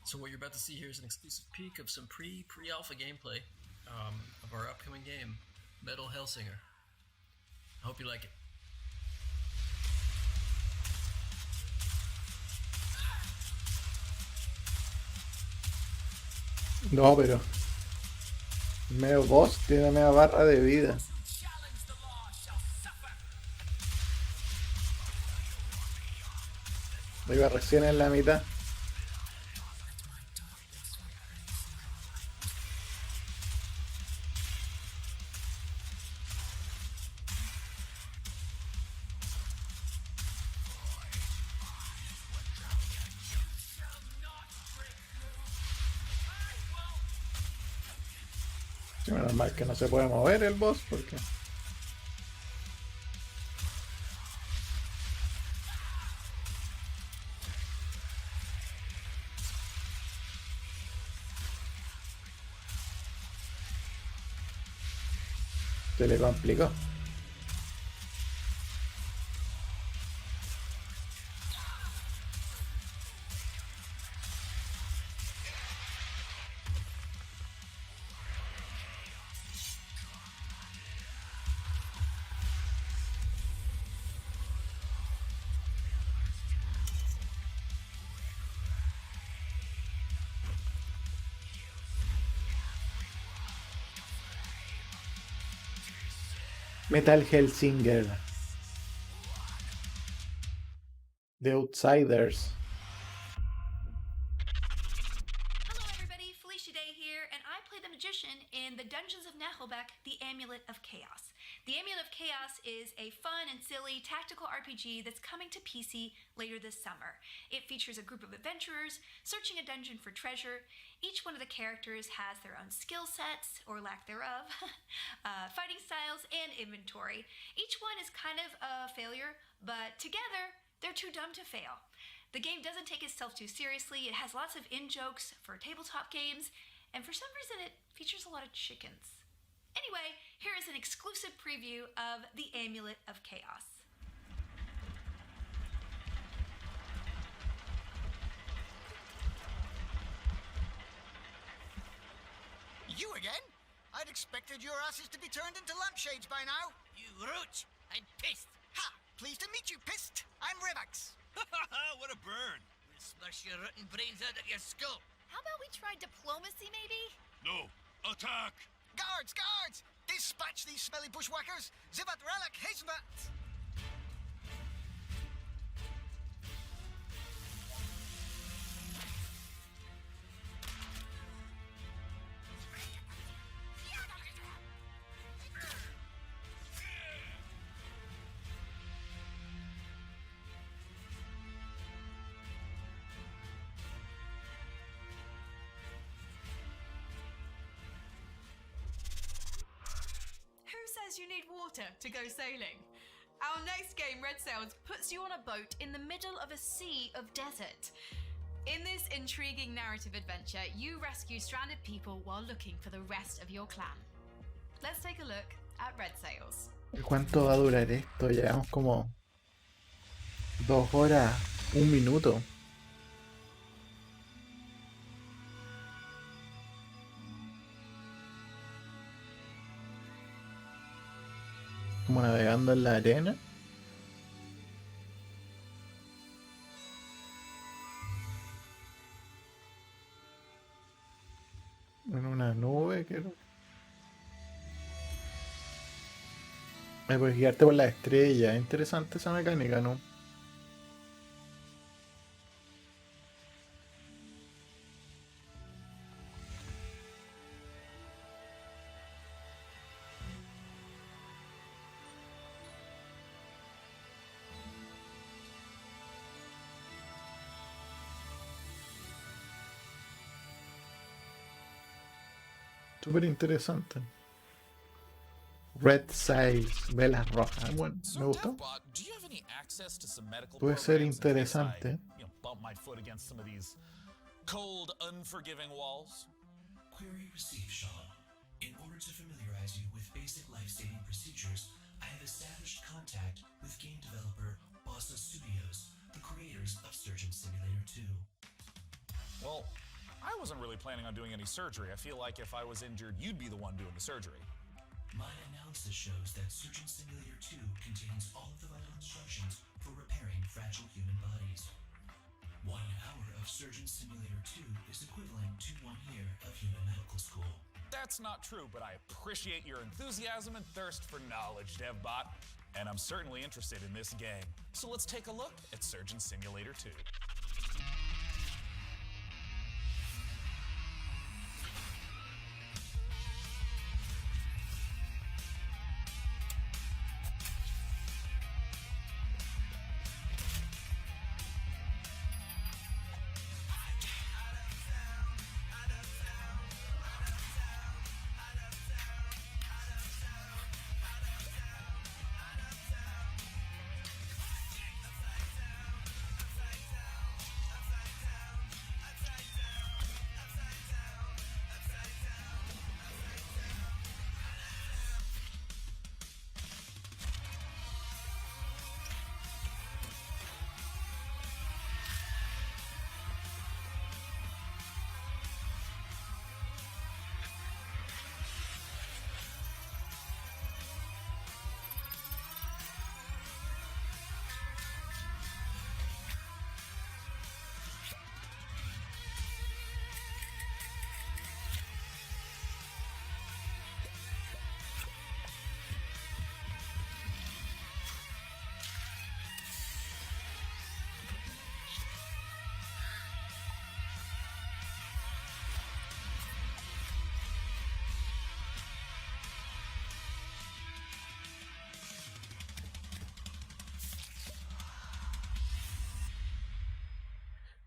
So what you're about to see here is an exclusive peek of some pre-alpha gameplay of our upcoming game, Metal Hellsinger. I hope you like it. No, pero medio boss tiene media barra de vida. Iba recién en la mitad. Menos mal que no se puede mover el boss porque se le complicó. Metal Hellsinger. The Outsiders. Hello everybody, Felicia Day here, and I play the magician in the Dungeons of Nahelbeck, The Amulet of Chaos. The Amulet of Chaos is a fun and silly tactical RPG that's coming to PC later this summer. It features a group of adventurers searching a dungeon for treasure. Each one of the characters has their own skill sets, or lack thereof, fighting styles, and inventory. Each one is kind of a failure, but together, they're too dumb to fail. The game doesn't take itself too seriously. It has lots of in-jokes for tabletop games, and for some reason it features a lot of chickens. Anyway, here is an exclusive preview of The Amulet of Chaos. You again? I'd expected your asses to be turned into lampshades by now. You roach! I'm pissed. Ha! Pleased to meet you, pissed. I'm Revax. What a burn. We'll smash your rotten brains out of your skull. How about we try diplomacy, maybe? No. Attack! Guards, guards! Dispatch these smelly bushwhackers! Zivat relic, hizmat! You need water to go sailing. Our next game, Red Sails, puts you on a boat in the middle of a sea of desert. In this intriguing narrative adventure, you rescue stranded people while looking for the rest of your clan. Let's take a look at Red Sails. ¿Cuánto va a durar esto? Llevamos como 2 horas, 1 minuto. Como navegando en la arena. En una nube, creo. Puedes guiarte por la estrella. Interesante esa mecánica, ¿no? Súper interesante. Red Sails, velas rojas. Bueno, me gustó. Puede ser interesante. Cold, unforgiving walls. Query received, Sean. In order to familiarize you with basic life-saving procedures, I have established contact with game developer Bossa Studios, the creators of Surgeon Simulator 2. Well, I wasn't really planning on doing any surgery. I feel like if I was injured, you'd be the one doing the surgery. My analysis shows that Surgeon Simulator 2 contains all of the vital instructions for repairing fragile human bodies. 1 hour of Surgeon Simulator 2 is equivalent to 1 year of human medical school. That's not true, but I appreciate your enthusiasm and thirst for knowledge, DevBot. And I'm certainly interested in this game. So let's take a look at Surgeon Simulator 2.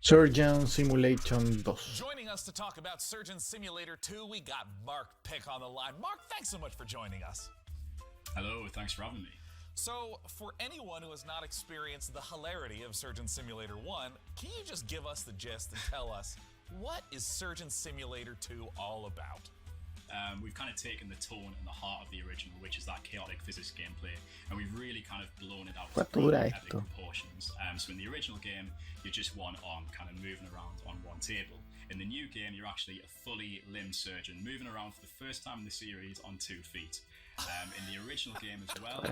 Surgeon Simulation 2. Joining us to talk about Surgeon Simulator 2, we got Mark Pick on the line. Mark, thanks so much for joining us. Hello, thanks for having me. So, for anyone who has not experienced the hilarity of Surgeon Simulator 1, can you just give us the gist and tell us, what is Surgeon Simulator 2 all about? We've kind of taken the tone and the heart of the original, which is that chaotic physics gameplay, and we've really kind of blown it out to epic proportions. So in the original game, you're just one arm kind of moving around on one table. In the new game, you're actually a fully limbed surgeon moving around for the first time in the series on 2 feet. In the original game as well,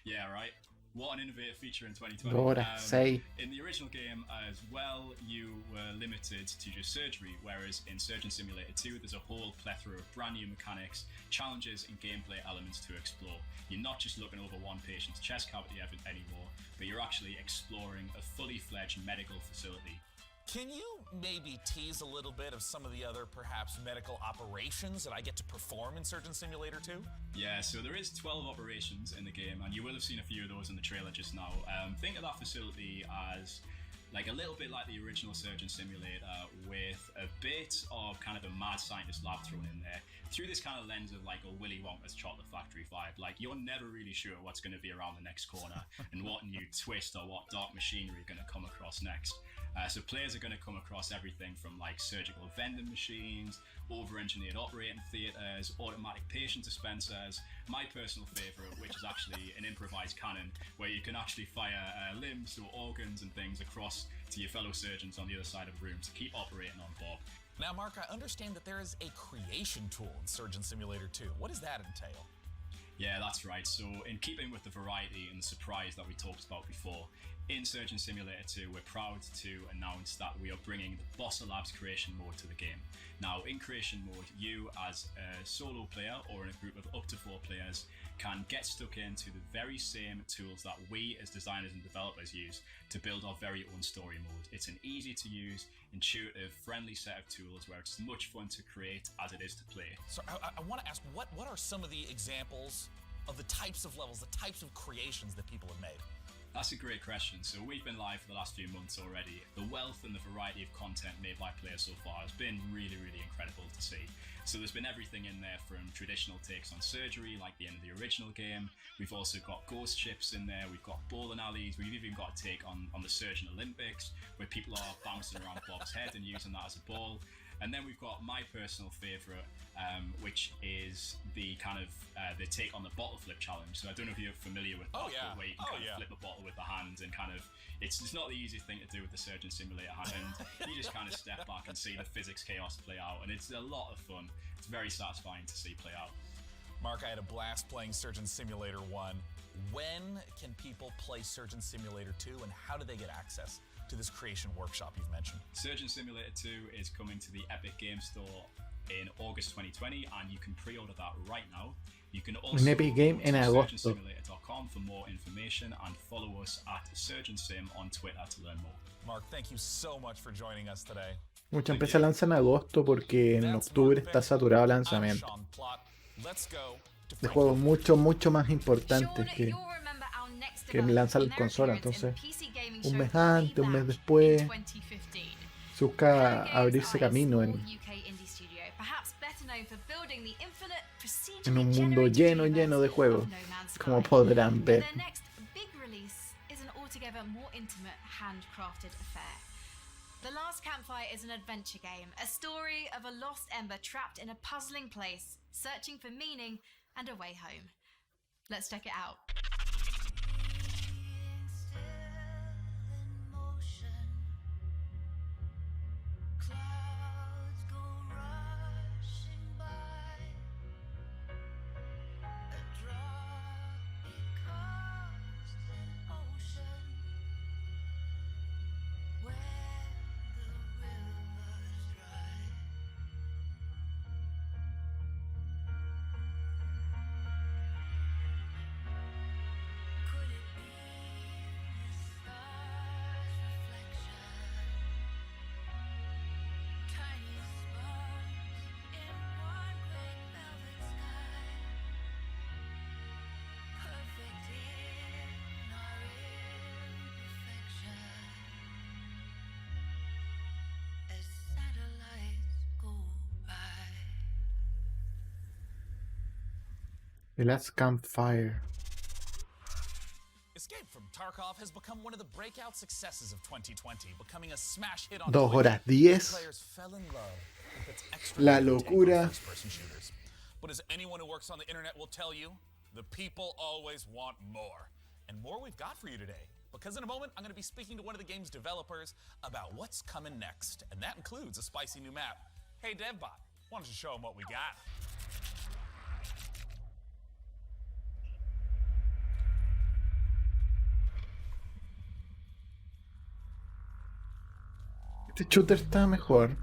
yeah, right. What an innovative feature in 2020. 2 horas, 6. In the original game as well, you were limited to just surgery, whereas in Surgeon Simulator 2, there's a whole plethora of brand new mechanics, challenges, and gameplay elements to explore. You're not just looking over one patient's chest cavity anymore, but you're actually exploring a fully fledged medical facility. Can you maybe tease a little bit of some of the other perhaps medical operations that I get to perform in Surgeon Simulator 2? Yeah, so there is 12 operations in the game, and you will have seen a few of those in the trailer just now. Think of that facility as like a little bit like the original Surgeon Simulator, with a bit of kind of a mad scientist lab thrown in there through this kind of lens of like a Willy Wonka's chocolate factory vibe. Like, you're never really sure what's going to be around the next corner and what new twist or what dark machinery are going to come across next. So players are going to come across everything from like surgical vending machines, over-engineered operating theatres, automatic patient dispensers, my personal favourite, which is actually an improvised cannon where you can actually fire limbs or organs and things across to your fellow surgeons on the other side of the room to keep operating on Bob. Now, Mark, I understand that there is a creation tool in Surgeon Simulator 2. What does that entail? Yeah, that's right. So in keeping with the variety and the surprise that we talked about before, in Surgeon Simulator 2, we're proud to announce that we are bringing the Bossa Labs creation mode to the game. Now, in creation mode, you as a solo player or in a group of up to 4 players can get stuck into the very same tools that we as designers and developers use to build our very own story mode. It's an easy to use, intuitive, friendly set of tools where it's as much fun to create as it is to play. So I want to ask, what are some of the examples of the types of levels, the types of creations that people have made? That's a great question. So we've been live for the last few months already. The wealth and the variety of content made by players so far has been really, really incredible to see. So there's been everything in there from traditional takes on surgery, like the end of the original game. We've also got ghost ships in there. We've got bowling alleys. We've even got a take on the Surgeon Olympics, where people are bouncing around Bob's head and using that as a ball. And then we've got my personal favourite, which is the kind of the take on the bottle flip challenge. So I don't know if you're familiar with that, but where you can kind of flip a bottle with the hand and kind of, it's not the easiest thing to do with the Surgeon Simulator hand. And you just kind of step back and see the physics chaos play out, and it's a lot of fun. It's very satisfying to see play out. Mark, I had a blast playing Surgeon Simulator 1. When can people play Surgeon Simulator 2, and how do they get access to this creation workshop you've mentioned? Surgeon Simulator 2 is coming to the Epic Game Store in August 2020, and you can pre-order that right now. You can also Epic Game en agosto. surgeonsimulator.com for more information, and follow us at SurgeonSim on Twitter to learn more. Mark, thank you so much for joining us today. Muchas empresas lanzan en agosto porque en octubre está saturado el lanzamiento de juegos mucho más importantes que lanzan la consola. Entonces, un mes antes, un mes después, se busca abrirse camino en un mundo lleno de juegos, como podrán ver. The Last Campfire is an adventure game, a story of a lost ember trapped in a puzzling place, searching for meaning and a way home. Let's check it out. The Last Campfire. Escape from Tarkov has become one of the breakout successes of 2020, becoming a smash hit on 2 horas 10. Players fell in love with its extra La locura. first-person shooters. But as anyone who works on the internet will tell you, the people always want more. And more we've got for you today. Because in a moment, I'm going to be speaking to one of the game's developers about what's coming next. And that includes a spicy new map. Hey, DevBot, why don't you show them what we got? Este shooter está mejor.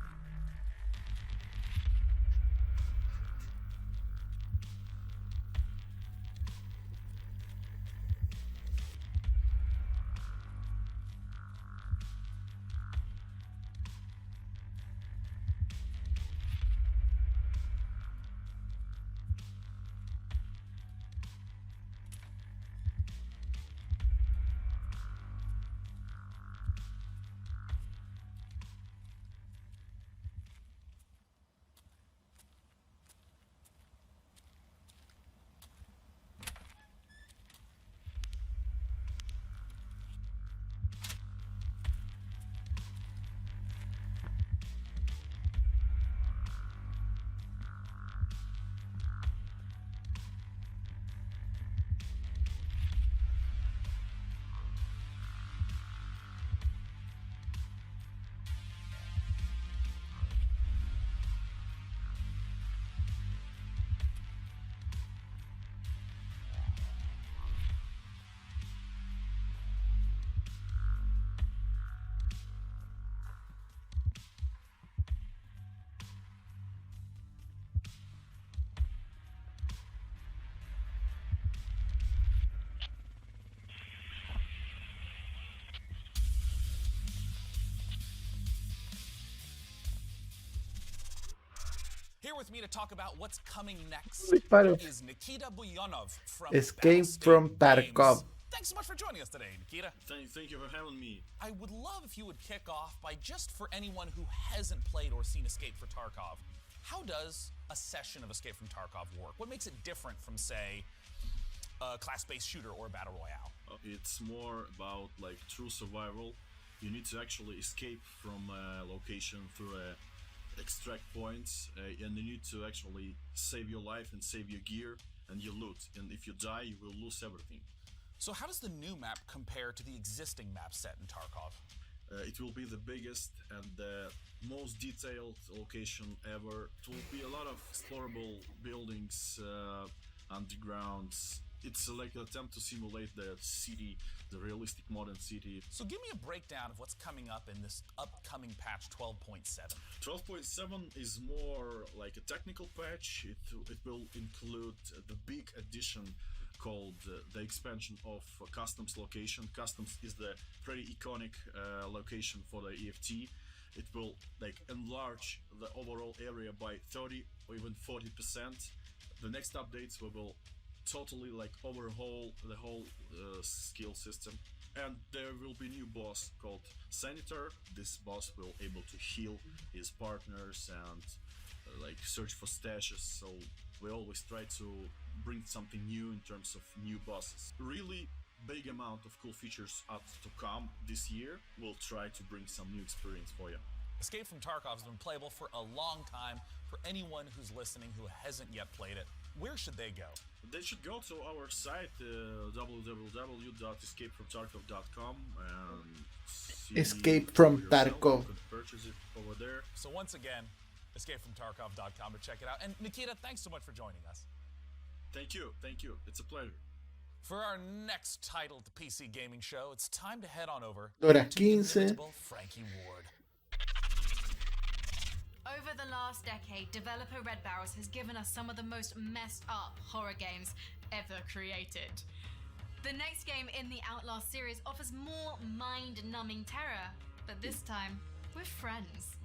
Here with me to talk about what's coming next Disparo. is Nikita Buyanov from Escape from Tarkov. Thanks so much for joining us today, Nikita. Thank you for having me. I would love if you would kick off by, just for anyone who hasn't played or seen Escape from Tarkov, how does a session of Escape from Tarkov work? What makes it different from, say, a class-based shooter or a battle royale? It's more about like true survival. You need to actually escape from a location through extract points, and you need to actually save your life and save your gear and your loot. And if you die, you will lose everything. So how does the new map compare to the existing map set in Tarkov? It will be the biggest and the most detailed location ever. It will be a lot of explorable buildings, undergrounds. It's like an attempt to simulate the city, the realistic modern city. So give me a breakdown of what's coming up in this upcoming patch 12.7. 12.7 is more like a technical patch. It will include the big addition called the expansion of Customs location. Customs is the pretty iconic location for the EFT. It will like enlarge the overall area by 30 or even 40%. The next updates will totally like overhaul the whole skill system, and there will be new boss called Senator. This boss will able to heal his partners and like search for stashes, so we always try to bring something new in terms of new bosses. Really big amount of cool features up to come this year. We'll try to bring some new experience for you. Escape from Tarkov has been playable for a long time. For anyone who's listening who hasn't yet played it, where should they go? They should go to our site, www.escapefromtarkov.com, and Escape from Tarkov. Purchase it over there. So once again, escapefromtarkov.com to check it out. And Nikita, thanks so much for joining us. Thank you. It's a pleasure. For our next title at the PC Gaming Show, it's time to head on over Hora to 15. inimitable Frankie Ward. Over the last decade, developer Red Barrels has given us some of the most messed up horror games ever created. The next game in the Outlast series offers more mind-numbing terror, but this time with friends.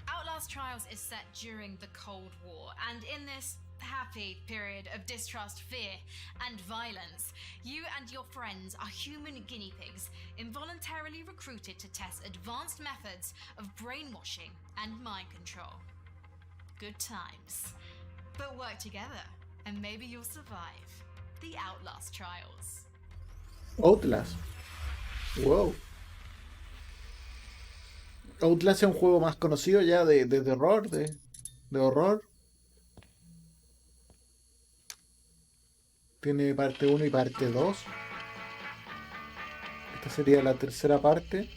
Outlast Trials is set during the Cold War, and in this happy period of distrust, fear, and violence, you and your friends are human guinea pigs involuntarily recruited to test advanced methods of brainwashing and mind control. Good times. But work together, and maybe you'll survive the Outlast Trials. Outlast. Wow. Outlast es un juego más conocido ya de terror, de horror. Tiene parte 1 y parte 2. Esta sería la tercera parte.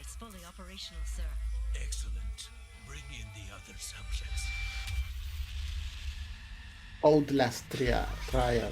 It's fully operational, sir. Excellent. Bring in the other subjects. Outlast Trial.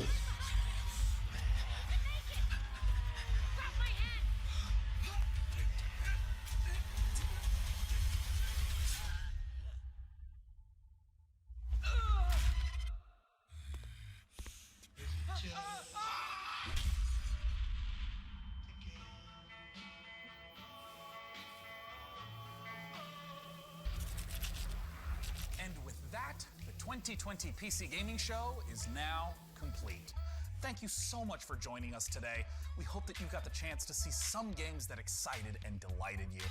And with that, the 2020 PC Gaming Show is now complete. Thank you so much for joining us today. We hope that you got the chance to see some games that excited and delighted you.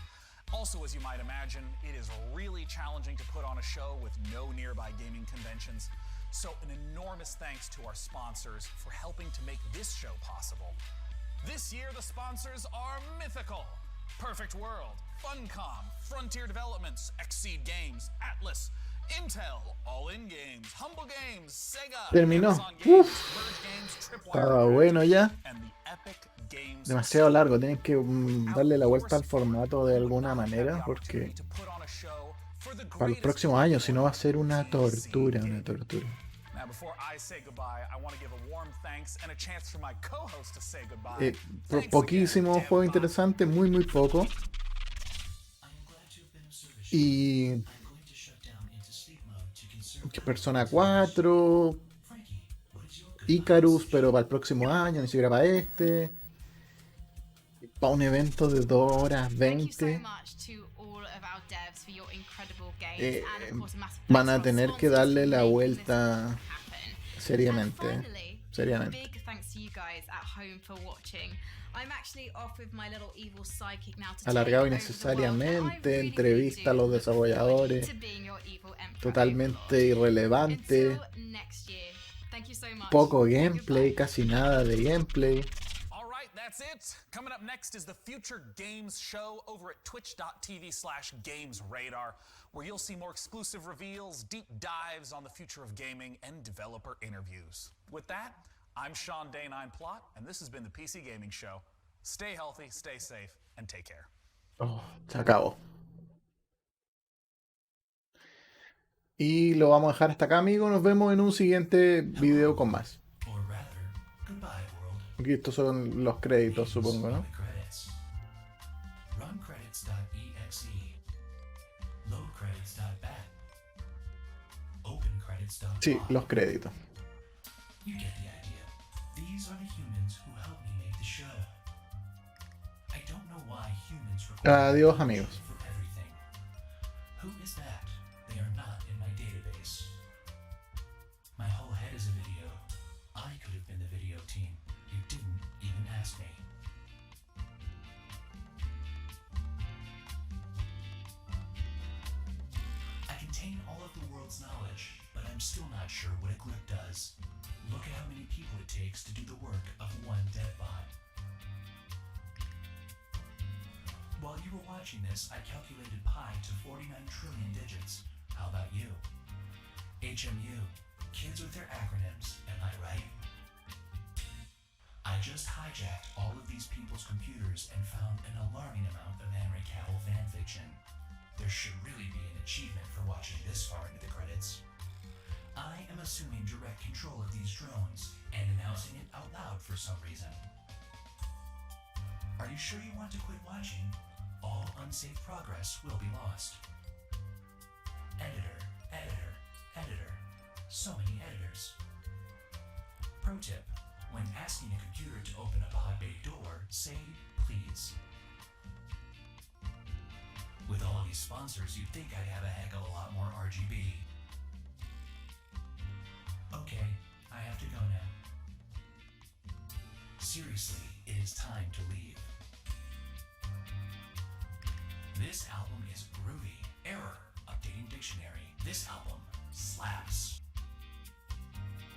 Also, as you might imagine, it is really challenging to put on a show with no nearby gaming conventions. So an enormous thanks to our sponsors for helping to make this show possible. This year, the sponsors are mythical. Perfect World, Funcom, Frontier Developments, Exceed Games, Atlas, Intel, All In Games, Humble Games, Sega, Terminó. Amazon Games, Uf. Verge Games, Estaba bueno ya. and the Epic Games. Demasiado largo. Tienen que darle la vuelta al formato de alguna manera porque para los próximos años, si no va a ser una tortura, una tortura. Now, before I say goodbye, I want to give a warm thanks and a chance for my co-host to say goodbye. Poquísimo juego interesante, muy poco. Y Persona 4, Icarus, pero para el próximo año, ni siquiera para este. Para un evento de 2 horas 20. Van a tener que darle la vuelta seriamente. Seriamente. Alargado innecesariamente, entrevista a los desarrolladores, totalmente irrelevante, poco gameplay, casi nada de gameplay. That's it. Coming up next is the Future Games Show over at twitch.tv/gamesradar, where you'll see more exclusive reveals, deep dives on the future of gaming, and developer interviews. With that, I'm Sean Day9Plot, and this has been the PC Gaming Show. Stay healthy, stay safe, and take care. Oh, se acabó. Y lo vamos a dejar hasta acá, amigos. Nos vemos en un siguiente video con más. Aquí estos son los créditos, supongo, ¿no? Sí, los créditos. Adiós, amigos. Knowledge, but I'm still not sure what a grip does. Look at how many people it takes to do the work of one dev bot. While you were watching this, I calculated pi to 49 trillion digits. How about you? HMU, kids with their acronyms, am I right? I just hijacked all of these people's computers and found an alarming amount of Henry Cavill fanfiction. There should really be an achievement for watching this far into the credits. I am assuming direct control of these drones and announcing it out loud for some reason. Are you sure you want to quit watching? All unsafe progress will be lost. Editor, editor, editor. So many editors. Pro tip, when asking a computer to open a pod bay door, say please. With all these sponsors, you'd think I'd have a heck of a lot more RGB. Okay, I have to go now. Seriously, it is time to leave. This album is groovy. Error. Updating dictionary. This album slaps.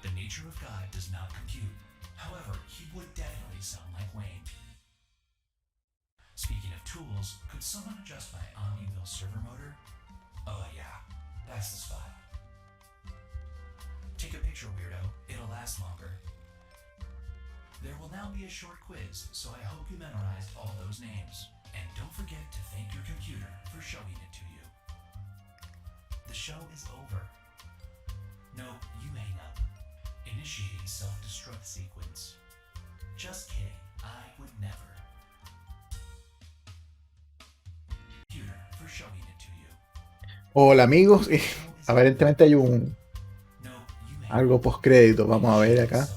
The nature of God does not compute. However, he would definitely sound like Wayne. Speaking of tools, could someone adjust my Omni-Wheel server motor? Oh yeah, that's the spot. Take a picture, weirdo. It'll last longer. There will now be a short quiz, so I hope you memorized all those names. And Don't forget to thank your computer for showing it to you. The show is over. No, you hang up. Initiating self-destruct sequence. Just kidding, I would never. Computer for showing it to you. Hola amigos, aparentemente hay algo postcrédito, vamos a ver acá.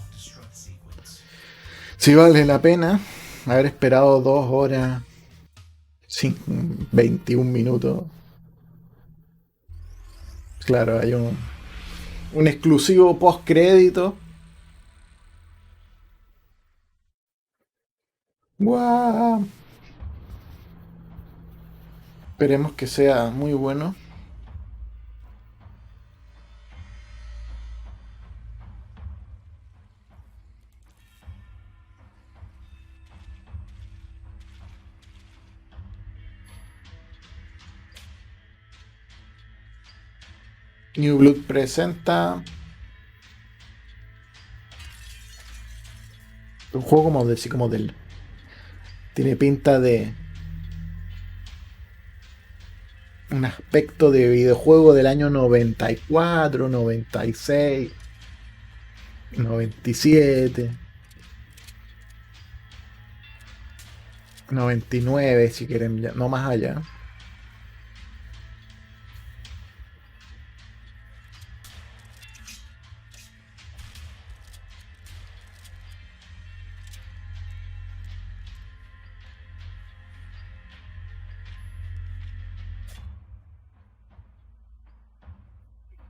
Si vale la pena haber esperado 2 horas 21 minutos. Claro, hay un exclusivo postcrédito. ¡Guau! Esperemos que sea muy bueno. New Blood presenta un juego como del tiene pinta de un aspecto de videojuego del año 94, 96, 97, 99 si quieren, no más allá.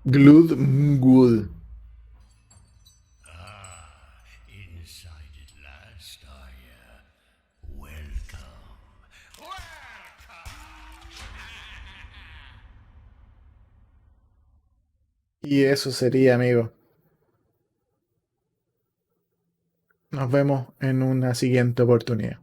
Blood Good. Inside at last, welcome. Y eso sería, amigo. Nos vemos en una siguiente oportunidad.